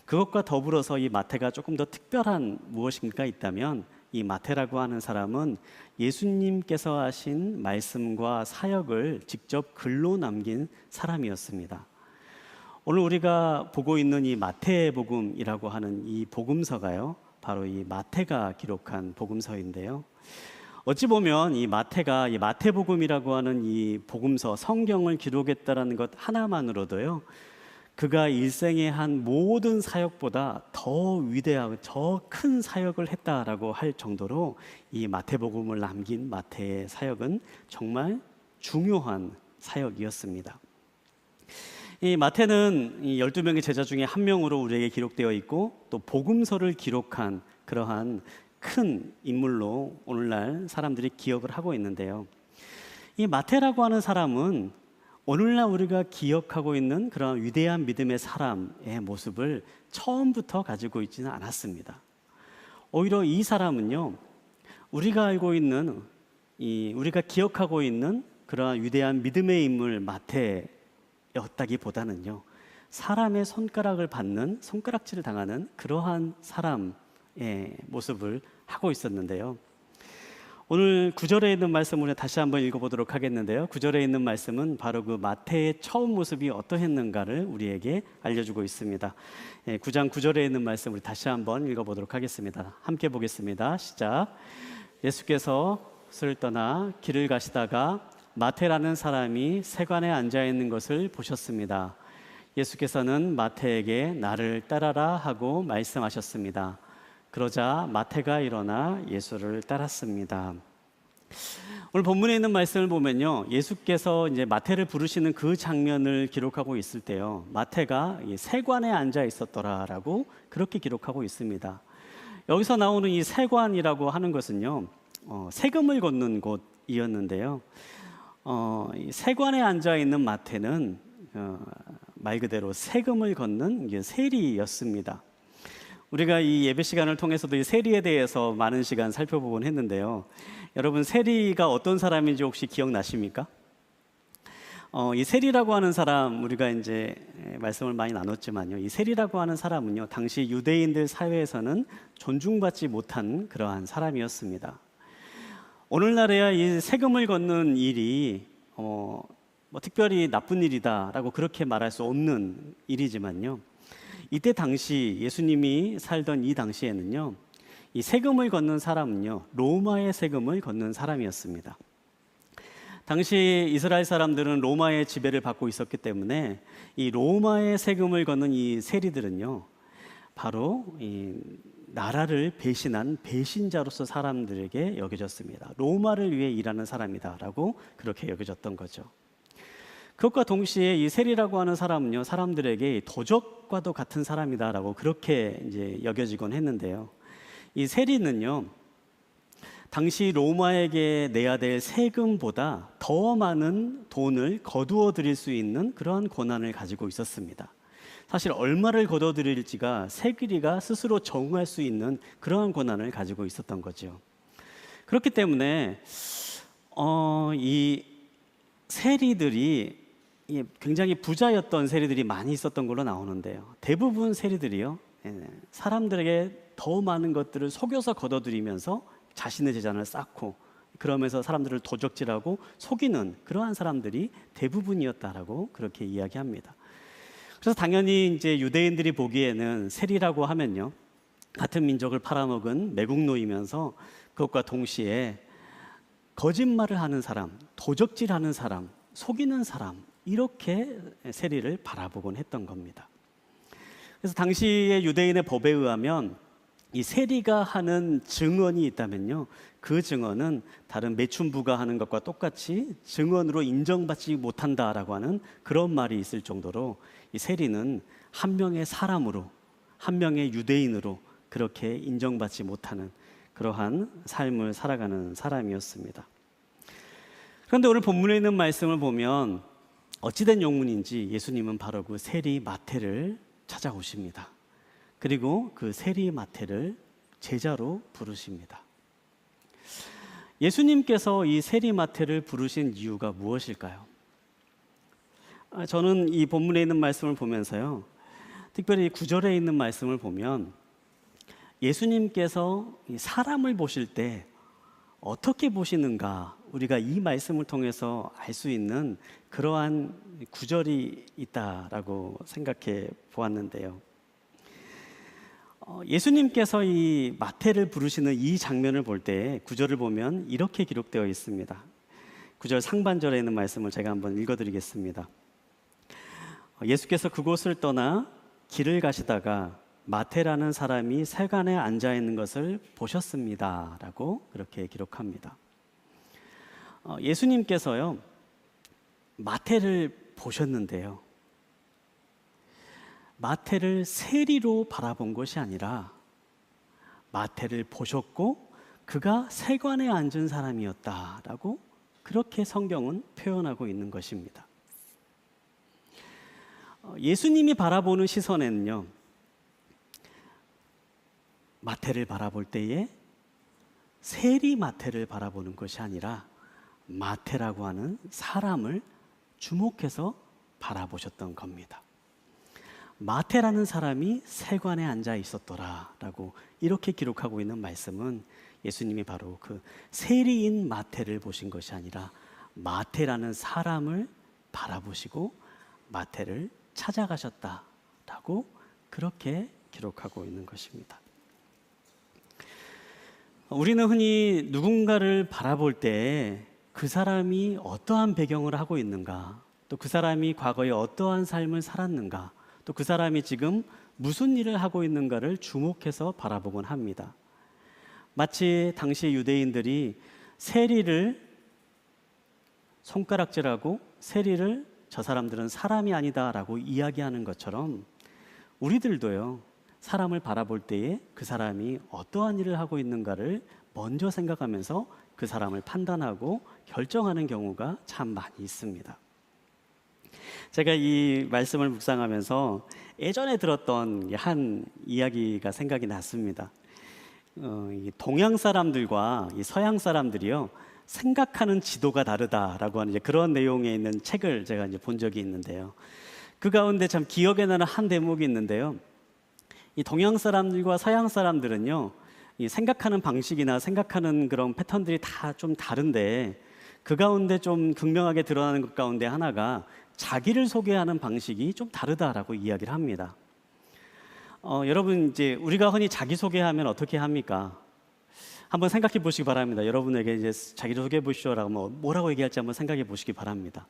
그것과 더불어서 이 마태가 조금 더 특별한 무엇인가 있다면 이 마태라고 하는 사람은 예수님께서 하신 말씀과 사역을 직접 글로 남긴 사람이었습니다. 오늘 우리가 보고 있는 이 마태복음이라고 하는 이 복음서가요, 바로 이 마태가 기록한 복음서인데요. 어찌 보면 이 마태가 이 마태복음이라고 하는 이 복음서 성경을 기록했다라는 것 하나만으로도요, 그가 일생에 한 모든 사역보다 더 위대하고 더 큰 사역을 했다라고 할 정도로 이 마태복음을 남긴 마태의 사역은 정말 중요한 사역이었습니다. 이 마태는 이 12명의 제자 중에 한 명으로 우리에게 기록되어 있고 또 복음서를 기록한 그러한 큰 인물로 오늘날 사람들이 기억을 하고 있는데요. 이 마태라고 하는 사람은 오늘날 우리가 기억하고 있는 그런 위대한 믿음의 사람의 모습을 처음부터 가지고 있지는 않았습니다. 오히려 이 사람은요, 우리가 알고 있는 우리가 기억하고 있는 그러한 위대한 믿음의 인물 마태였다기보다는요, 사람의 손가락을 받는 손가락질을 당하는 그러한 사람의 모습을 하고 있었는데요. 오늘 9절에 있는 말씀을 다시 한번 읽어보도록 하겠는데요. 9절에 있는 말씀은 바로 그 마태의 처음 모습이 어떠했는가를 우리에게 알려주고 있습니다. 9장 9절에 있는 말씀을 다시 한번 읽어보도록 하겠습니다. 함께 보겠습니다. 시작. 예수께서 술 떠나 길을 가시다가 마태라는 사람이 세관에 앉아 있는 것을 보셨습니다. 예수께서는 마태에게 나를 따라라 하고 말씀하셨습니다. 그러자 마태가 일어나 예수를 따랐습니다. 오늘 본문에 있는 말씀을 보면요, 예수께서 이제 마태를 부르시는 그 장면을 기록하고 있을 때요, 마태가 세관에 앉아 있었더라라고 그렇게 기록하고 있습니다. 여기서 나오는 이 세관이라고 하는 것은요, 세금을 걷는 곳이었는데요. 이 세관에 앉아 있는 마태는 말 그대로 세금을 걷는 세리였습니다. 우리가 이 예배 시간을 통해서도 이 세리에 대해서 많은 시간 살펴보곤 했는데요. 여러분, 세리가 어떤 사람인지 혹시 기억나십니까? 이 세리라고 하는 사람, 우리가 이제 말씀을 많이 나눴지만요, 이 세리라고 하는 사람은요, 당시 유대인들 사회에서는 존중받지 못한 그러한 사람이었습니다. 오늘날에야 이 세금을 걷는 일이 특별히 나쁜 일이다라고 그렇게 말할 수 없는 일이지만요, 이때 당시 예수님이 살던 이 당시에는요, 이 세금을 걷는 사람은요, 로마의 세금을 걷는 사람이었습니다. 당시 이스라엘 사람들은 로마의 지배를 받고 있었기 때문에 이 로마의 세금을 걷는 이 세리들은요, 바로 이 나라를 배신한 배신자로서 사람들에게 여겨졌습니다. 로마를 위해 일하는 사람이다라고 그렇게 여겨졌던 거죠. 그것과 동시에 이 세리라고 하는 사람은요, 사람들에게 도적과도 같은 사람이다라고 그렇게 이제 여겨지곤 했는데요. 이 세리는요, 당시 로마에게 내야 될 세금보다 더 많은 돈을 거두어 드릴 수 있는 그러한 권한을 가지고 있었습니다. 사실 얼마를 거둬 드릴지가 세리가 스스로 정할 수 있는 그러한 권한을 가지고 있었던 거죠. 그렇기 때문에 이 세리들이 굉장히 부자였던 세리들이 많이 있었던 걸로 나오는데요. 대부분 세리들이요, 사람들에게 더 많은 것들을 속여서 거둬들이면서 자신의 재산을 쌓고 그러면서 사람들을 도적질하고 속이는 그러한 사람들이 대부분이었다라고 그렇게 이야기합니다. 그래서 당연히 이제 유대인들이 보기에는 세리라고 하면요, 같은 민족을 팔아먹은 매국노이면서 그것과 동시에 거짓말을 하는 사람, 도적질하는 사람, 속이는 사람, 이렇게 세리를 바라보곤 했던 겁니다. 그래서 당시의 유대인의 법에 의하면 이 세리가 하는 증언이 있다면요, 그 증언은 다른 매춘부가 하는 것과 똑같이 증언으로 인정받지 못한다라고 하는 그런 말이 있을 정도로 이 세리는 한 명의 사람으로, 한 명의 유대인으로 그렇게 인정받지 못하는 그러한 삶을 살아가는 사람이었습니다. 그런데 오늘 본문에 있는 말씀을 보면 어찌된 용문인지 예수님은 바로 그 세리 마태를 찾아오십니다. 그리고 그 세리 마태를 제자로 부르십니다. 예수님께서 이 세리 마태를 부르신 이유가 무엇일까요? 저는 이 본문에 있는 말씀을 보면서요, 특별히 9절에 있는 말씀을 보면 예수님께서 사람을 보실 때 어떻게 보시는가, 우리가 이 말씀을 통해서 알 수 있는 그러한 구절이 있다라고 생각해 보았는데요. 예수님께서 이 마태를 부르시는 이 장면을 볼 때 구절을 보면 이렇게 기록되어 있습니다. 구절 상반절에 있는 말씀을 제가 한번 읽어드리겠습니다. 예수께서 그곳을 떠나 길을 가시다가 마태라는 사람이 세간에 앉아 있는 것을 보셨습니다 라고 그렇게 기록합니다. 예수님께서요, 마태를 보셨는데요, 마태를 세리로 바라본 것이 아니라 마태를 보셨고 그가 세관에 앉은 사람이었다라고 그렇게 성경은 표현하고 있는 것입니다. 예수님이 바라보는 시선에는요, 마태를 바라볼 때에 세리 마태를 바라보는 것이 아니라 마태라고 하는 사람을 주목해서 바라보셨던 겁니다. 마태라는 사람이 세관에 앉아 있었더라라고 이렇게 기록하고 있는 말씀은 예수님이 바로 그 세리인 마태를 보신 것이 아니라 마태라는 사람을 바라보시고 마태를 찾아가셨다라고 그렇게 기록하고 있는 것입니다. 우리는 흔히 누군가를 바라볼 때 그 사람이 어떠한 배경을 하고 있는가, 또 그 사람이 과거에 어떠한 삶을 살았는가, 또 그 사람이 지금 무슨 일을 하고 있는가를 주목해서 바라보곤 합니다. 마치 당시 유대인들이 세리를 손가락질하고 세리를 저 사람들은 사람이 아니다라고 이야기하는 것처럼 우리들도요, 사람을 바라볼 때에 그 사람이 어떠한 일을 하고 있는가를 먼저 생각하면서 그 사람을 판단하고 결정하는 경우가 참 많이 있습니다. 제가 이 말씀을 묵상하면서 예전에 들었던 한 이야기가 생각이 났습니다. 동양 사람들과 이 서양 사람들이요, 생각하는 지도가 다르다라고 하는 이제 그런 내용에 있는 책을 제가 이제 본 적이 있는데요. 그 가운데 참 기억에 나는 한 대목이 있는데요. 이 동양 사람들과 서양 사람들은요, 이 생각하는 방식이나 생각하는 그런 패턴들이 다 좀 다른데 그 가운데 좀 극명하게 드러나는 것 가운데 하나가 자기를 소개하는 방식이 좀 다르다라고 이야기를 합니다. 여러분 이제 우리가 흔히 자기소개하면 어떻게 합니까? 한번 생각해 보시기 바랍니다. 여러분에게 이제 자기를 소개해 보시오라고 뭐라고 얘기할지 한번 생각해 보시기 바랍니다.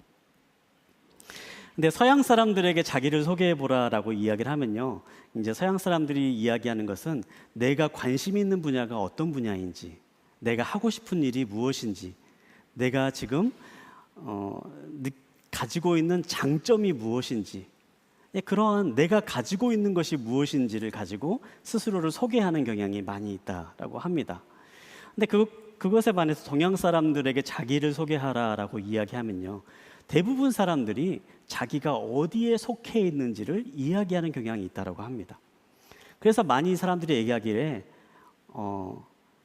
근데 서양 사람들에게 자기를 소개해 보라라고 이야기를 하면요, 이제 서양 사람들이 이야기하는 것은 내가 관심 있는 분야가 어떤 분야인지, 내가 하고 싶은 일이 무엇인지, 내가 지금 가지고 있는 장점이 무엇인지, 그러한 내가 가지고 있는 것이 무엇인지를 가지고 스스로를 소개하는 경향이 많이 있다라고 합니다. 근데 그것에 반해서 동양 사람들에게 자기를 소개하라라고 이야기하면요, 대부분 사람들이 자기가 어디에 속해 있는지를 이야기하는 경향이 있다고 합니다. 그래서 많이 사람들이 얘기하기에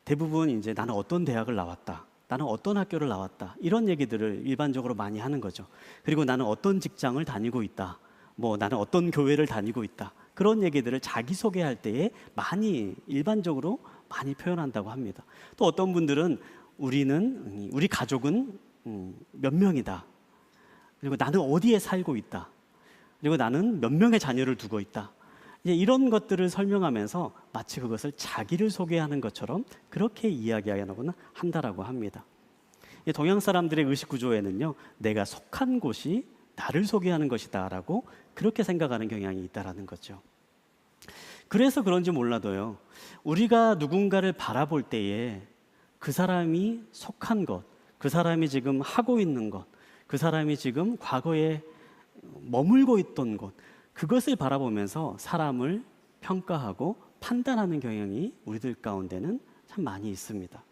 대부분 이제 나는 어떤 대학을 나왔다, 나는 어떤 학교를 나왔다, 이런 얘기들을 일반적으로 많이 하는 거죠. 그리고 나는 어떤 직장을 다니고 있다, 나는 어떤 교회를 다니고 있다, 그런 얘기들을 자기소개할 때에 많이 일반적으로 많이 표현한다고 합니다. 또 어떤 분들은 우리 가족은 몇 명이다, 그리고 나는 어디에 살고 있다, 그리고 나는 몇 명의 자녀를 두고 있다, 이제 이런 것들을 설명하면서 마치 그것을 자기를 소개하는 것처럼 그렇게 이야기하거나 한다라고 합니다. 동양 사람들의 의식 구조에는요, 내가 속한 곳이 나를 소개하는 것이다라고 그렇게 생각하는 경향이 있다라는 거죠. 그래서 그런지 몰라도요, 우리가 누군가를 바라볼 때에 그 사람이 속한 것, 그 사람이 지금 하고 있는 것, 그 사람이 지금 과거에 머물고 있던 곳, 그것을 바라보면서 사람을 평가하고 판단하는 경향이 우리들 가운데는 참 많이 있습니다.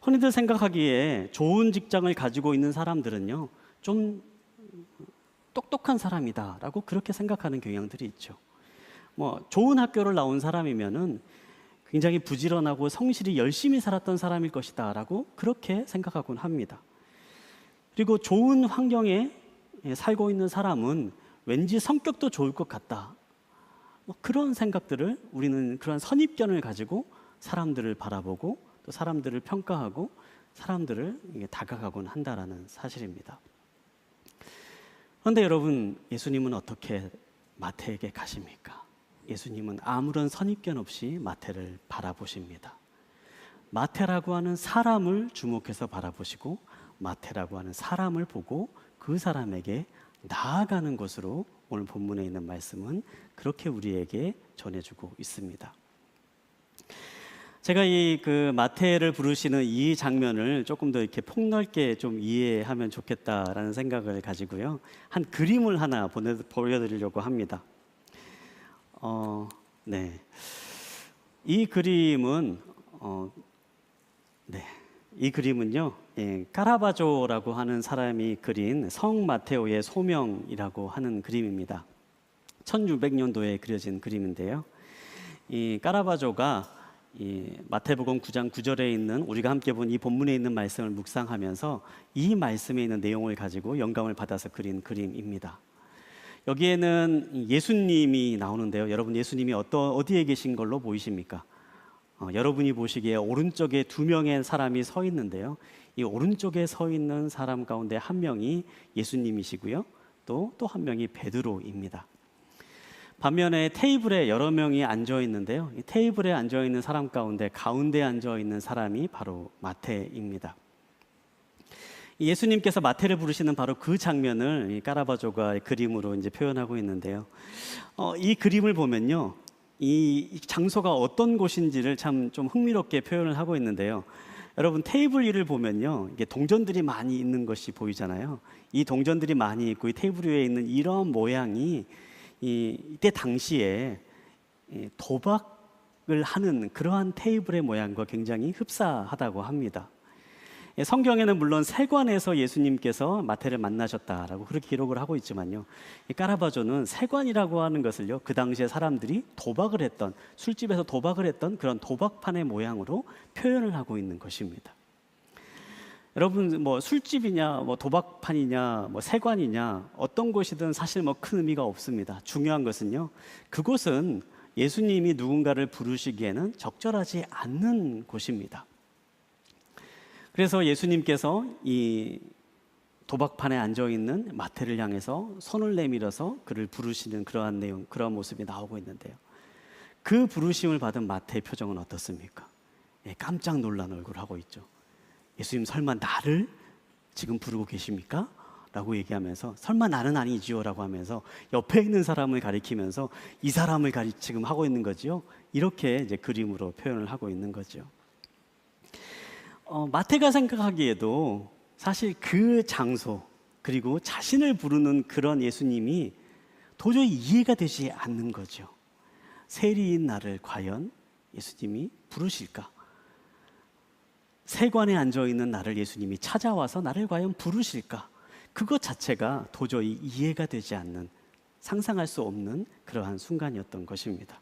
흔히들 생각하기에 좋은 직장을 가지고 있는 사람들은요, 좀 똑똑한 사람이다라고 그렇게 생각하는 경향들이 있죠. 좋은 학교를 나온 사람이면은 굉장히 부지런하고 성실히 열심히 살았던 사람일 것이다라고 그렇게 생각하곤 합니다. 그리고 좋은 환경에 살고 있는 사람은 왠지 성격도 좋을 것 같다, 그런 생각들을 우리는 그런 선입견을 가지고 사람들을 바라보고 또 사람들을 평가하고 사람들을 다가가곤 한다라는 사실입니다. 그런데 여러분, 예수님은 어떻게 마태에게 가십니까? 예수님은 아무런 선입견 없이 마태를 바라보십니다. 마태라고 하는 사람을 주목해서 바라보시고 마태라고 하는 사람을 보고 그 사람에게 나아가는 것으로 오늘 본문에 있는 말씀은 그렇게 우리에게 전해주고 있습니다. 제가 그 마태를 부르시는 이 장면을 조금 더 이렇게 폭넓게 좀 이해하면 좋겠다라는 생각을 가지고요, 한 그림을 하나 보여드리려고 합니다. 네, 이 그림은 이 그림은요, 카라바조라고 하는 사람이 그린 성 마테오의 소명이라고 하는 그림입니다. 1600년도에 그려진 그림인데요, 이 카라바조가 이 마태복음 9장 9절에 있는 우리가 함께 본 이 본문에 있는 말씀을 묵상하면서 이 말씀에 있는 내용을 가지고 영감을 받아서 그린 그림입니다. 여기에는 예수님이 나오는데요, 여러분 예수님이 어디에 계신 걸로 보이십니까? 여러분이 보시기에 오른쪽에 두 명의 사람이 서 있는데요, 이 오른쪽에 서 있는 사람 가운데 한 명이 예수님이시고요, 또 한 명이 베드로입니다. 반면에 테이블에 여러 명이 앉아 있는데요, 이 테이블에 앉아 있는 사람 가운데 앉아 있는 사람이 바로 마태입니다. 예수님께서 마태를 부르시는 바로 그 장면을 이 카라바조가 그림으로 이제 표현하고 있는데요, 이 그림을 보면요, 이 장소가 어떤 곳인지를 참 좀 흥미롭게 표현을 하고 있는데요, 여러분 테이블 위를 보면요, 이게 동전들이 많이 있는 것이 보이잖아요. 이 동전들이 많이 있고 이 테이블 위에 있는 이런 모양이 이때 당시에 도박을 하는 그러한 테이블의 모양과 굉장히 흡사하다고 합니다. 성경에는 물론 세관에서 예수님께서 마태를 만나셨다라고 그렇게 기록을 하고 있지만요, 이 카라바조는 세관이라고 하는 것을요, 그 당시에 사람들이 도박을 했던, 술집에서 도박을 했던 그런 도박판의 모양으로 표현을 하고 있는 것입니다. 여러분, 술집이냐, 도박판이냐, 세관이냐, 어떤 곳이든 사실 큰 의미가 없습니다. 중요한 것은요, 그곳은 예수님이 누군가를 부르시기에는 적절하지 않는 곳입니다. 그래서 예수님께서 이 도박판에 앉아 있는 마태를 향해서 손을 내밀어서 그를 부르시는 그러한 내용, 그러한 모습이 나오고 있는데요, 그 부르심을 받은 마태의 표정은 어떻습니까? 예, 깜짝 놀란 얼굴을 하고 있죠. 예수님 설마 나를 지금 부르고 계십니까? 라고 얘기하면서 설마 나는 아니지요? 라고 하면서 옆에 있는 사람을 가리키면서 이 사람을 지금 하고 있는 거지요. 이렇게 이제 그림으로 표현을 하고 있는 거죠. 마태가 생각하기에도 사실 그 장소 그리고 자신을 부르는 그런 예수님이 도저히 이해가 되지 않는 거죠. 세리인 나를 과연 예수님이 부르실까? 세관에 앉아있는 나를 예수님이 찾아와서 나를 과연 부르실까? 그것 자체가 도저히 이해가 되지 않는, 상상할 수 없는 그러한 순간이었던 것입니다.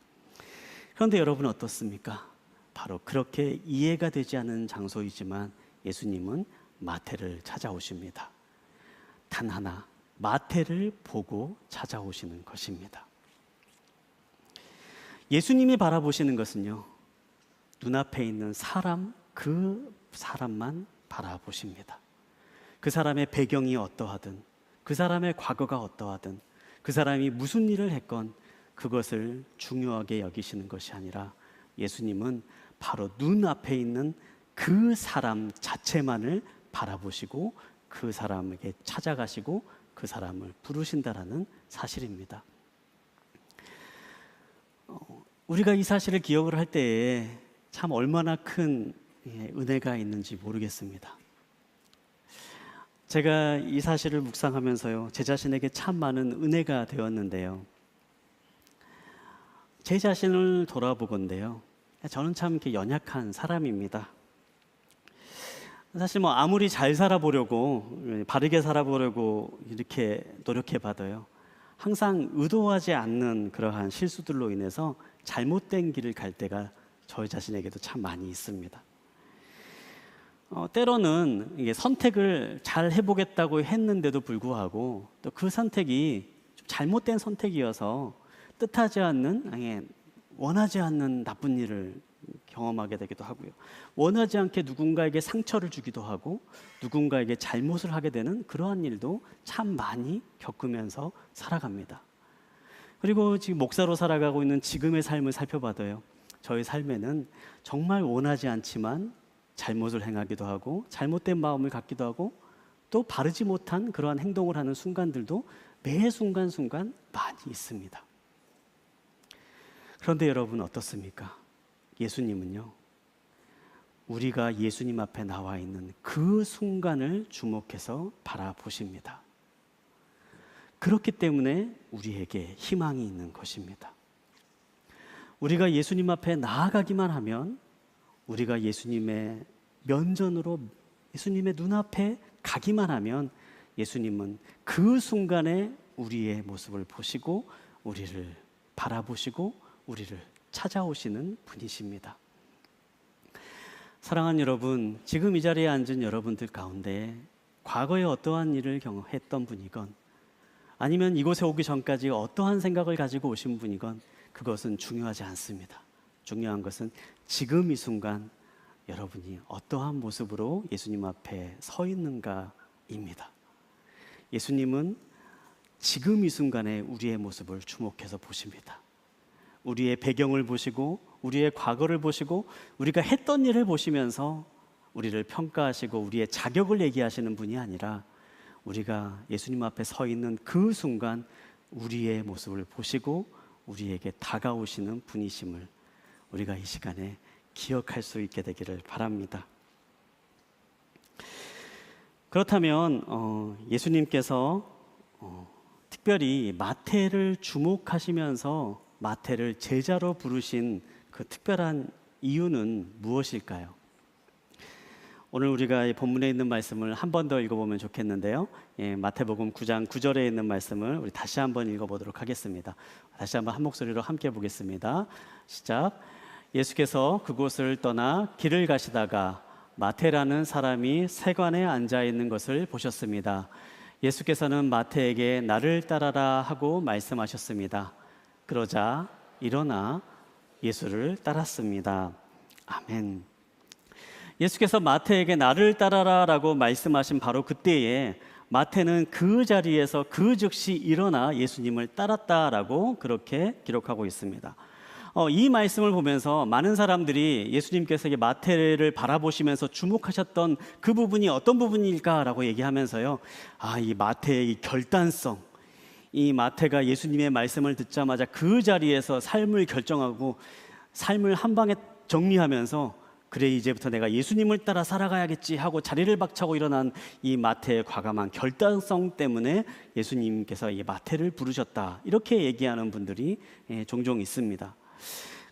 그런데 여러분 어떻습니까? 바로 그렇게 이해가 되지 않는 장소이지만 예수님은 마태를 찾아오십니다. 단 하나, 마태를 보고 찾아오시는 것입니다. 예수님이 바라보시는 것은요, 눈앞에 있는 사람, 그 사람만 바라보십니다. 그 사람의 배경이 어떠하든, 그 사람의 과거가 어떠하든, 그 사람이 무슨 일을 했건 그것을 중요하게 여기시는 것이 아니라 예수님은 바로 눈앞에 있는 그 사람 자체만을 바라보시고 그 사람에게 찾아가시고 그 사람을 부르신다라는 사실입니다. 우리가 이 사실을 기억을 할 때에 참 얼마나 큰 은혜가 있는지 모르겠습니다. 제가 이 사실을 묵상하면서요, 제 자신에게 참 많은 은혜가 되었는데요. 제 자신을 돌아보건대요, 저는 참 이렇게 연약한 사람입니다. 사실 뭐 아무리 잘 살아보려고, 바르게 살아보려고 이렇게 노력해봐도요, 항상 의도하지 않는 그러한 실수들로 인해서 잘못된 길을 갈 때가 저희 자신에게도 참 많이 있습니다. 때로는 이게 선택을 잘 해보겠다고 했는데도 불구하고 또 그 선택이 좀 잘못된 선택이어서 뜻하지 않는, 원하지 않는 나쁜 일을 경험하게 되기도 하고요. 원하지 않게 누군가에게 상처를 주기도 하고 누군가에게 잘못을 하게 되는 그러한 일도 참 많이 겪으면서 살아갑니다. 그리고 지금 목사로 살아가고 있는 지금의 삶을 살펴봐도요, 저희 삶에는 정말 원하지 않지만 잘못을 행하기도 하고 잘못된 마음을 갖기도 하고 또 바르지 못한 그러한 행동을 하는 순간들도 매 순간순간 많이 있습니다. 그런데 여러분 어떻습니까? 예수님은요, 우리가 예수님 앞에 나와 있는 그 순간을 주목해서 바라보십니다. 그렇기 때문에 우리에게 희망이 있는 것입니다. 우리가 예수님 앞에 나아가기만 하면, 우리가 예수님의 면전으로 예수님의 눈앞에 가기만 하면 예수님은 그 순간에 우리의 모습을 보시고 우리를 바라보시고 우리를 찾아오시는 분이십니다. 사랑하는 여러분, 지금 이 자리에 앉은 여러분들 가운데 과거에 어떠한 일을 경험했던 분이건 아니면 이곳에 오기 전까지 어떠한 생각을 가지고 오신 분이건 그것은 중요하지 않습니다. 중요한 것은 지금 이 순간 여러분이 어떠한 모습으로 예수님 앞에 서 있는가입니다. 예수님은 지금 이 순간에 우리의 모습을 주목해서 보십니다. 우리의 배경을 보시고 우리의 과거를 보시고 우리가 했던 일을 보시면서 우리를 평가하시고 우리의 자격을 얘기하시는 분이 아니라 우리가 예수님 앞에 서 있는 그 순간 우리의 모습을 보시고 우리에게 다가오시는 분이심을 우리가 이 시간에 기억할 수 있게 되기를 바랍니다. 그렇다면 예수님께서 특별히 마태를 주목하시면서 마태를 제자로 부르신 그 특별한 이유는 무엇일까요? 오늘 우리가 이 본문에 있는 말씀을 한 번 더 읽어보면 좋겠는데요. 마태복음 9장 9절에 있는 말씀을 우리 다시 한번 읽어보도록 하겠습니다. 다시 한번 한 목소리로 함께 보겠습니다. 시작. 예수께서 그곳을 떠나 길을 가시다가 마태라는 사람이 세관에 앉아 있는 것을 보셨습니다. 예수께서는 마태에게 나를 따라라 하고 말씀하셨습니다. 그러자 일어나 예수를 따랐습니다. 아멘. 예수께서 마태에게 나를 따라라 라고 말씀하신 바로 그때에 마태는 그 자리에서 그 즉시 일어나 예수님을 따랐다라고 그렇게 기록하고 있습니다. 이 말씀을 보면서 많은 사람들이 예수님께서 이 마태를 바라보시면서 주목하셨던 그 부분이 어떤 부분일까라고 얘기하면서요. 이 마태의 이 결단성, 이 마태가 예수님의 말씀을 듣자마자 그 자리에서 삶을 결정하고 삶을 한 방에 정리하면서 그래 이제부터 내가 예수님을 따라 살아가야겠지 하고 자리를 박차고 일어난 이 마태의 과감한 결단성 때문에 예수님께서 이 마태를 부르셨다, 이렇게 얘기하는 분들이 종종 있습니다.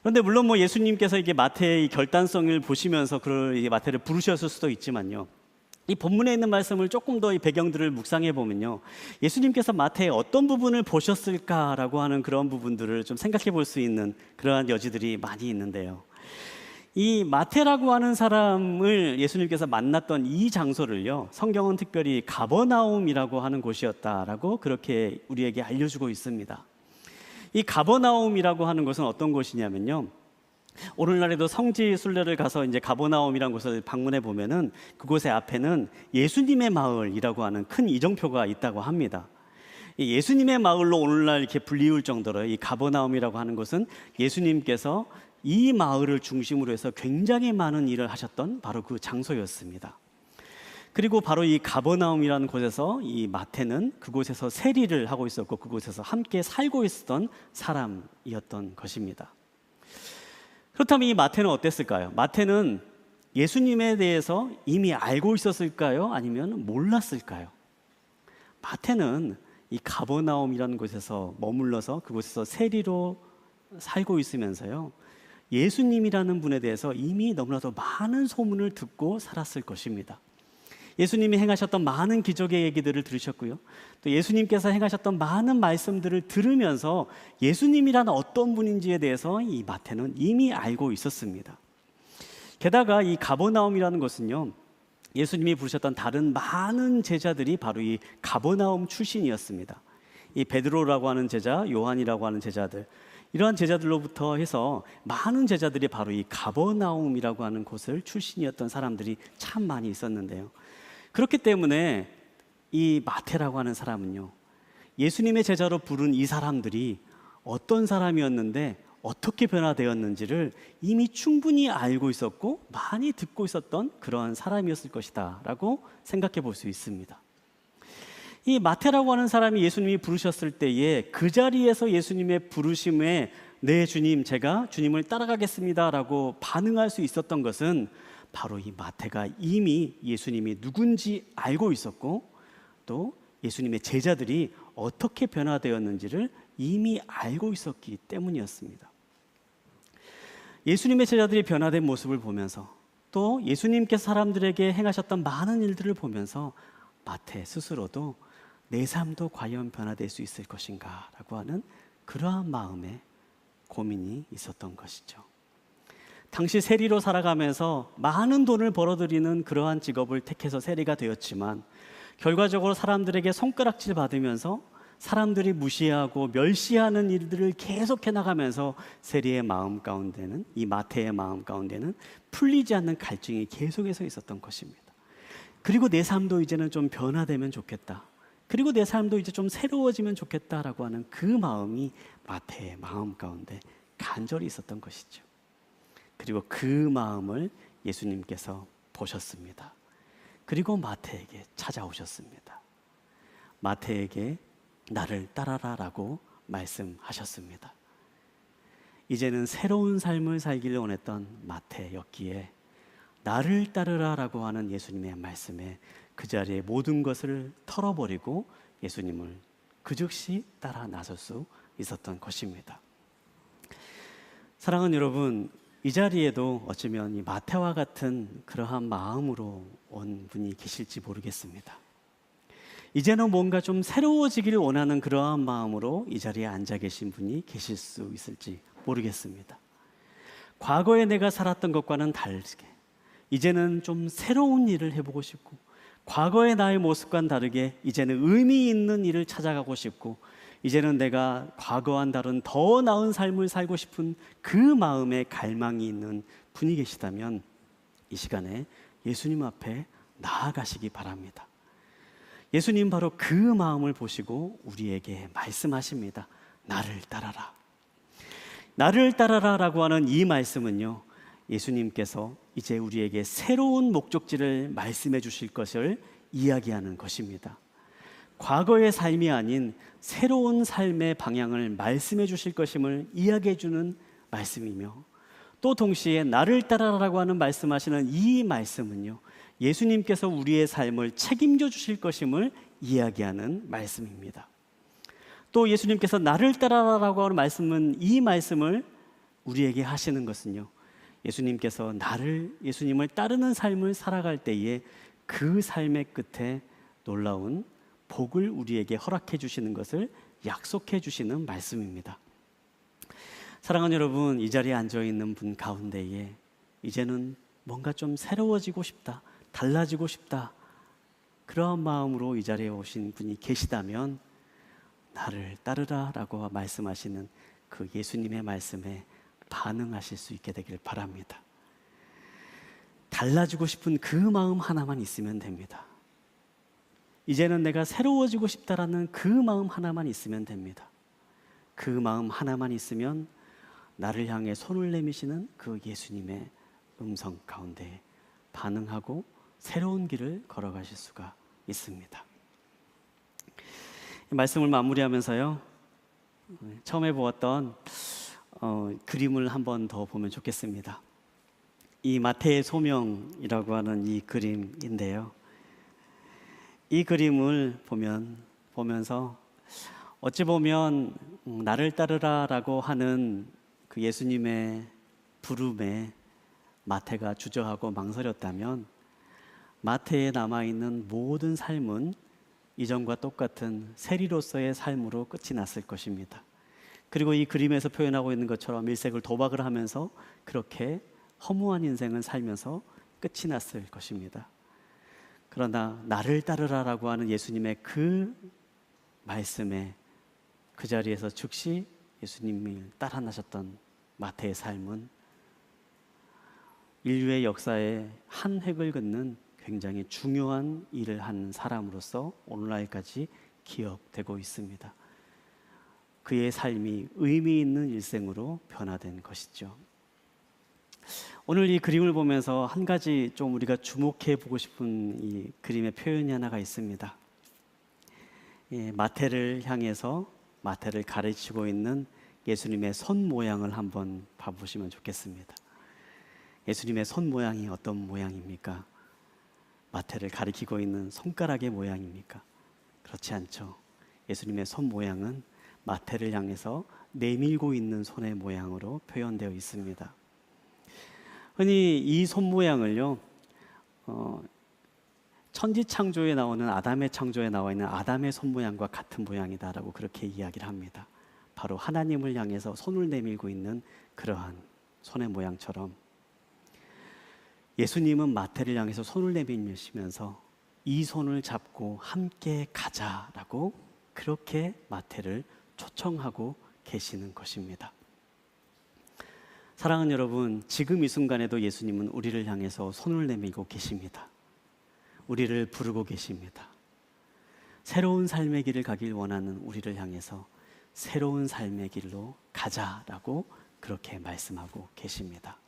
그런데 물론 뭐 예수님께서 이게 마태의 이 결단성을 보시면서 이 마태를 부르셨을 수도 있지만요, 이 본문에 있는 말씀을 조금 더 이 배경들을 묵상해 보면요, 예수님께서 마태의 어떤 부분을 보셨을까라고 하는 그런 부분들을 좀 생각해 볼 수 있는 그러한 여지들이 많이 있는데요. 이 마태라고 하는 사람을 예수님께서 만났던 이 장소를요, 성경은 특별히 가버나움이라고 하는 곳이었다라고 그렇게 우리에게 알려주고 있습니다. 이 가버나움이라고 하는 곳은 어떤 곳이냐면요, 오늘날에도 성지 순례를 가서 이제 가버나움이라는 곳을 방문해 보면은 그곳의 앞에는 예수님의 마을이라고 하는 큰 이정표가 있다고 합니다. 이 예수님의 마을로 오늘날 이렇게 불리울 정도로 이 가버나움이라고 하는 곳은 예수님께서 이 마을을 중심으로 해서 굉장히 많은 일을 하셨던 바로 그 장소였습니다. 그리고 바로 이 가버나움이라는 곳에서 이 마태는 그곳에서 세리를 하고 있었고 그곳에서 함께 살고 있었던 사람이었던 것입니다. 그렇다면 이 마태는 어땠을까요? 마태는 예수님에 대해서 이미 알고 있었을까요? 아니면 몰랐을까요? 마태는 이 가버나움이라는 곳에서 머물러서 그곳에서 세리로 살고 있으면서요, 예수님이라는 분에 대해서 이미 너무나도 많은 소문을 듣고 살았을 것입니다. 예수님이 행하셨던 많은 기적의 얘기들을 들으셨고요, 또 예수님께서 행하셨던 많은 말씀들을 들으면서 예수님이란 어떤 분인지에 대해서 이 마태는 이미 알고 있었습니다. 게다가 이 가버나움이라는 것은요, 예수님이 부르셨던 다른 많은 제자들이 바로 이 가버나움 출신이었습니다. 이 베드로라고 하는 제자, 요한이라고 하는 제자들, 이러한 제자들로부터 해서 많은 제자들이 바로 이 가버나움이라고 하는 곳을 출신이었던 사람들이 참 많이 있었는데요, 그렇기 때문에 이 마태라고 하는 사람은요, 예수님의 제자로 부른 이 사람들이 어떤 사람이었는데 어떻게 변화되었는지를 이미 충분히 알고 있었고 많이 듣고 있었던 그러한 사람이었을 것이다 라고 생각해 볼 수 있습니다. 이 마태라고 하는 사람이 예수님이 부르셨을 때에 그 자리에서 예수님의 부르심에 네 주님, 제가 주님을 따라가겠습니다 라고 반응할 수 있었던 것은 바로 이 마태가 이미 예수님이 누군지 알고 있었고 또 예수님의 제자들이 어떻게 변화되었는지를 이미 알고 있었기 때문이었습니다. 예수님의 제자들이 변화된 모습을 보면서 또 예수님께서 사람들에게 행하셨던 많은 일들을 보면서 마태 스스로도 내 삶도 과연 변화될 수 있을 것인가 라고 하는 그러한 마음에 고민이 있었던 것이죠. 당시 세리로 살아가면서 많은 돈을 벌어들이는 그러한 직업을 택해서 세리가 되었지만 결과적으로 사람들에게 손가락질 받으면서 사람들이 무시하고 멸시하는 일들을 계속해 나가면서 세리의 마음 가운데는, 이 마태의 마음 가운데는 풀리지 않는 갈증이 계속해서 있었던 것입니다. 그리고 내 삶도 이제는 좀 변화되면 좋겠다, 그리고 내 삶도 이제 좀 새로워지면 좋겠다라고 하는 그 마음이 마태의 마음 가운데 간절히 있었던 것이죠. 그리고 그 마음을 예수님께서 보셨습니다. 그리고 마태에게 찾아오셨습니다. 마태에게 나를 따라라라고 말씀하셨습니다. 이제는 새로운 삶을 살기를 원했던 마태였기에 나를 따르라라고 하는 예수님의 말씀에 그 자리에 모든 것을 털어버리고 예수님을 그 즉시 따라 나설 수 있었던 것입니다. 사랑하는 여러분, 이 자리에도 어쩌면 이 마태와 같은 그러한 마음으로 온 분이 계실지 모르겠습니다. 이제는 뭔가 좀 새로워지기를 원하는 그러한 마음으로 이 자리에 앉아 계신 분이 계실 수 있을지 모르겠습니다. 과거에 내가 살았던 것과는 다르게 이제는 좀 새로운 일을 해보고 싶고, 과거의 나의 모습과는 다르게 이제는 의미 있는 일을 찾아가고 싶고, 이제는 내가 과거와는 다른 더 나은 삶을 살고 싶은 그 마음에 갈망이 있는 분이 계시다면 이 시간에 예수님 앞에 나아가시기 바랍니다. 예수님 바로 그 마음을 보시고 우리에게 말씀하십니다. 나를 따라라. 나를 따라라라고 하는 이 말씀은요, 예수님께서 이제 우리에게 새로운 목적지를 말씀해 주실 것을 이야기하는 것입니다. 과거의 삶이 아닌 새로운 삶의 방향을 말씀해 주실 것임을 이야기해 주는 말씀이며, 또 동시에 나를 따라라고 하는 말씀하시는 이 말씀은요, 예수님께서 우리의 삶을 책임져 주실 것임을 이야기하는 말씀입니다. 또 예수님께서 나를 따라라고 하는 말씀은, 이 말씀을 우리에게 하시는 것은요, 예수님께서 예수님을 따르는 삶을 살아갈 때에 그 삶의 끝에 놀라운 복을 우리에게 허락해 주시는 것을 약속해 주시는 말씀입니다. 사랑하는 여러분, 이 자리에 앉아 있는 분 가운데에 이제는 뭔가 좀 새로워지고 싶다, 달라지고 싶다, 그러한 마음으로 이 자리에 오신 분이 계시다면 나를 따르라 라고 말씀하시는 그 예수님의 말씀에 반응하실 수 있게 되길 바랍니다. 달라지고 싶은 그 마음 하나만 있으면 됩니다. 이제는 내가 새로워지고 싶다라는 그 마음 하나만 있으면 됩니다. 그 마음 하나만 있으면 나를 향해 손을 내미시는 그 예수님의 음성 가운데 반응하고 새로운 길을 걸어가실 수가 있습니다. 이 말씀을 마무리하면서요, 처음에 보았던 그림을 한 번 더 보면 좋겠습니다. 이 마태의 소명이라고 하는 이 그림인데요, 이 그림을 보면서 어찌 보면 나를 따르라라고 하는 그 예수님의 부름에 마태가 주저하고 망설였다면, 마태에 남아있는 모든 삶은 이전과 똑같은 세리로서의 삶으로 끝이 났을 것입니다. 그리고 이 그림에서 표현하고 있는 것처럼 일색을 도박을 하면서 그렇게 허무한 인생을 살면서 끝이 났을 것입니다. 그러나 나를 따르라라고 하는 예수님의 그 말씀에 그 자리에서 즉시 예수님을 따라 나셨던 마태의 삶은 인류의 역사에 한 획을 긋는 굉장히 중요한 일을 한 사람으로서 오늘날까지 기억되고 있습니다. 그의 삶이 의미 있는 일생으로 변화된 것이죠. 오늘 이 그림을 보면서 한 가지 좀 우리가 주목해 보고 싶은 이 그림의 표현이 하나가 있습니다. 마태를 향해서 마태를 가르치고 있는 예수님의 손 모양을 한번 봐보시면 좋겠습니다. 예수님의 손 모양이 어떤 모양입니까? 마태를 가리키고 있는 손가락의 모양입니까? 그렇지 않죠. 예수님의 손 모양은 마태를 향해서 내밀고 있는 손의 모양으로 표현되어 있습니다. 흔히 이 손 모양을요, 천지창조에 나오는 아담의 창조에 나와 있는 아담의 손 모양과 같은 모양이다라고 그렇게 이야기를 합니다. 바로 하나님을 향해서 손을 내밀고 있는 그러한 손의 모양처럼 예수님은 마태를 향해서 손을 내밀시면서 이 손을 잡고 함께 가자라고 그렇게 마태를 초청하고 계시는 것입니다. 사랑하는 여러분, 지금 이 순간에도 예수님은 우리를 향해서 손을 내밀고 계십니다. 우리를 부르고 계십니다. 새로운 삶의 길을 가길 원하는 우리를 향해서 새로운 삶의 길로 가자라고 그렇게 말씀하고 계십니다.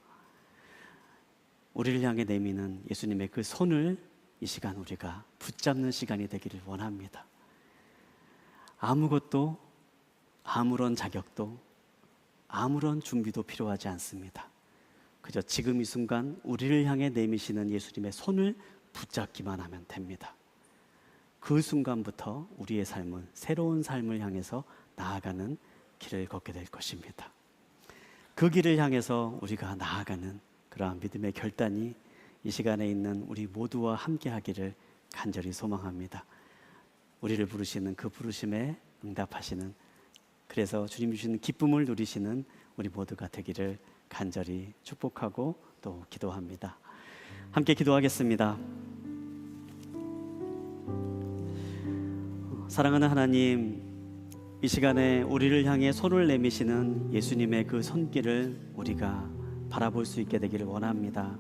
우리를 향해 내미는 예수님의 그 손을 이 시간 우리가 붙잡는 시간이 되기를 원합니다. 아무것도, 아무런 자격도, 아무런 준비도 필요하지 않습니다. 그저 지금 이 순간 우리를 향해 내미시는 예수님의 손을 붙잡기만 하면 됩니다. 그 순간부터 우리의 삶은 새로운 삶을 향해서 나아가는 길을 걷게 될 것입니다. 그 길을 향해서 우리가 나아가는 그러한 믿음의 결단이 이 시간에 있는 우리 모두와 함께 하기를 간절히 소망합니다. 우리를 부르시는 그 부르심에 응답하시는, 그래서 주님 주시는 기쁨을 누리시는 우리 모두가 되기를 간절히 축복하고 또 기도합니다. 함께 기도하겠습니다. 사랑하는 하나님, 이 시간에 우리를 향해 손을 내미시는 예수님의 그 손길을 우리가 바라볼 수 있게 되기를 원합니다.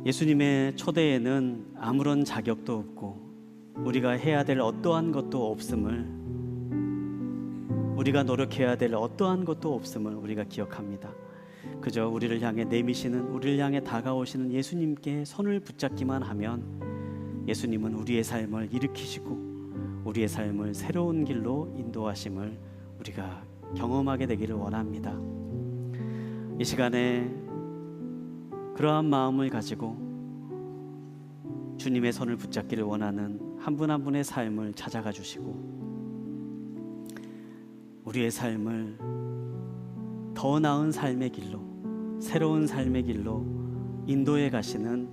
예수님의 초대에는 아무런 자격도 없고 우리가 해야 될 어떠한 것도 없음을 우리가 노력해야 될 어떠한 것도 없음을 우리가 기억합니다. 그저 우리를 향해 내미시는, 우리를 향해 다가오시는 예수님께 손을 붙잡기만 하면 예수님은 우리의 삶을 일으키시고 우리의 삶을 새로운 길로 인도하심을 우리가 경험하게 되기를 원합니다. 이 시간에 그러한 마음을 가지고 주님의 손을 붙잡기를 원하는 한 분 한 분의 삶을 찾아가 주시고 우리의 삶을 더 나은 삶의 길로, 새로운 삶의 길로 인도해 가시는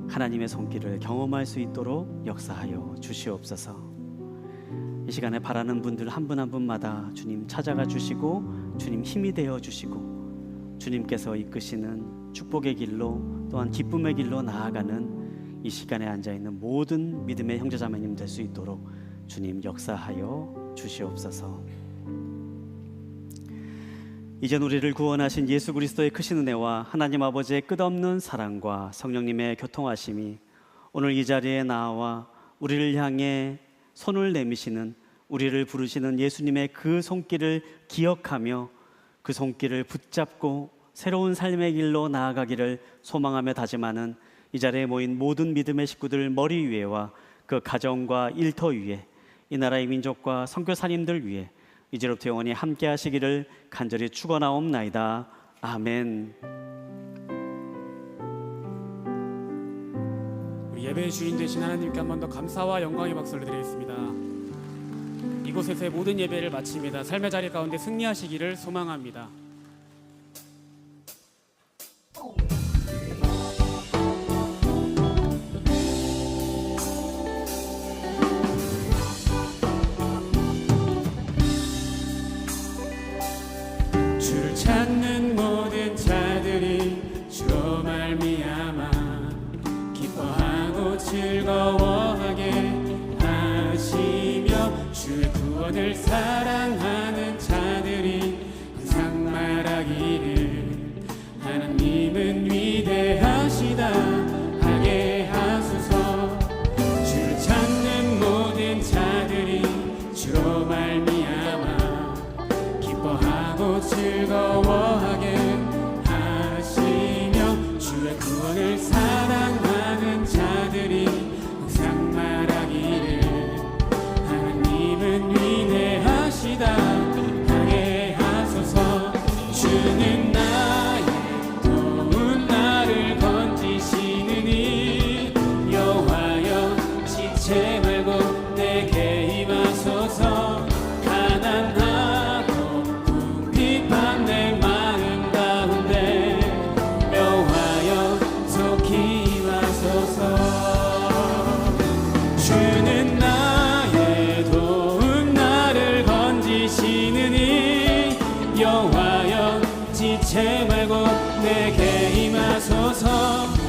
하나님의 손길을 경험할 수 있도록 역사하여 주시옵소서. 이 시간에 바라는 분들 한 분 한 분마다 주님 찾아가 주시고 주님 힘이 되어 주시고 주님께서 이끄시는 축복의 길로 또한 기쁨의 길로 나아가는 이 시간에 앉아있는 모든 믿음의 형제자매님 될 수 있도록 주님 역사하여 주시옵소서. 이젠 우리를 구원하신 예수 그리스도의 크신 은혜와 하나님 아버지의 끝없는 사랑과 성령님의 교통하심이 오늘 이 자리에 나와 우리를 향해 손을 내미시는, 우리를 부르시는 예수님의 그 손길을 기억하며 그 손길을 붙잡고 새로운 삶의 길로 나아가기를 소망하며 다짐하는 이 자리에 모인 모든 믿음의 식구들 머리 위에와 그 가정과 일터 위에, 이 나라의 민족과 선교사님들 위에 이제로부터 영원히 함께 하시기를 간절히 축원하옵나이다. 아멘. 우리 예배의 주인 되신 하나님께 한 번 더 감사와 영광의 박수를 드리겠습니다. 이곳에서의 모든 예배를 마칩니다. 삶의 자리 가운데 승리하시기를 소망합니다. 주를 찾는 모든 자들이 주로 말미암아 기뻐하고 즐거워하게 하시며 주의 구원을 사랑하는 자들이 항상 말하기를 하나님은 위대하시다 하게 하소서. 주를 찾는 모든 자들이 주로 말미암아 기뻐하고 즐거워하게 하시며 주의 구원을 사랑하는 자들이 항상 말하기를 하나님은 위대하시다 하게 하소서. 주는 나의 도운 나를 건지시느니 여호와여 지체 말고 내게 임하소서. 가난하고 궁핍한 내 마음 가운데 묘하여 속히 임하소서. 주는 나의 도움 나를 건지시느니 여호와여 지체 말고 내게 임하소서.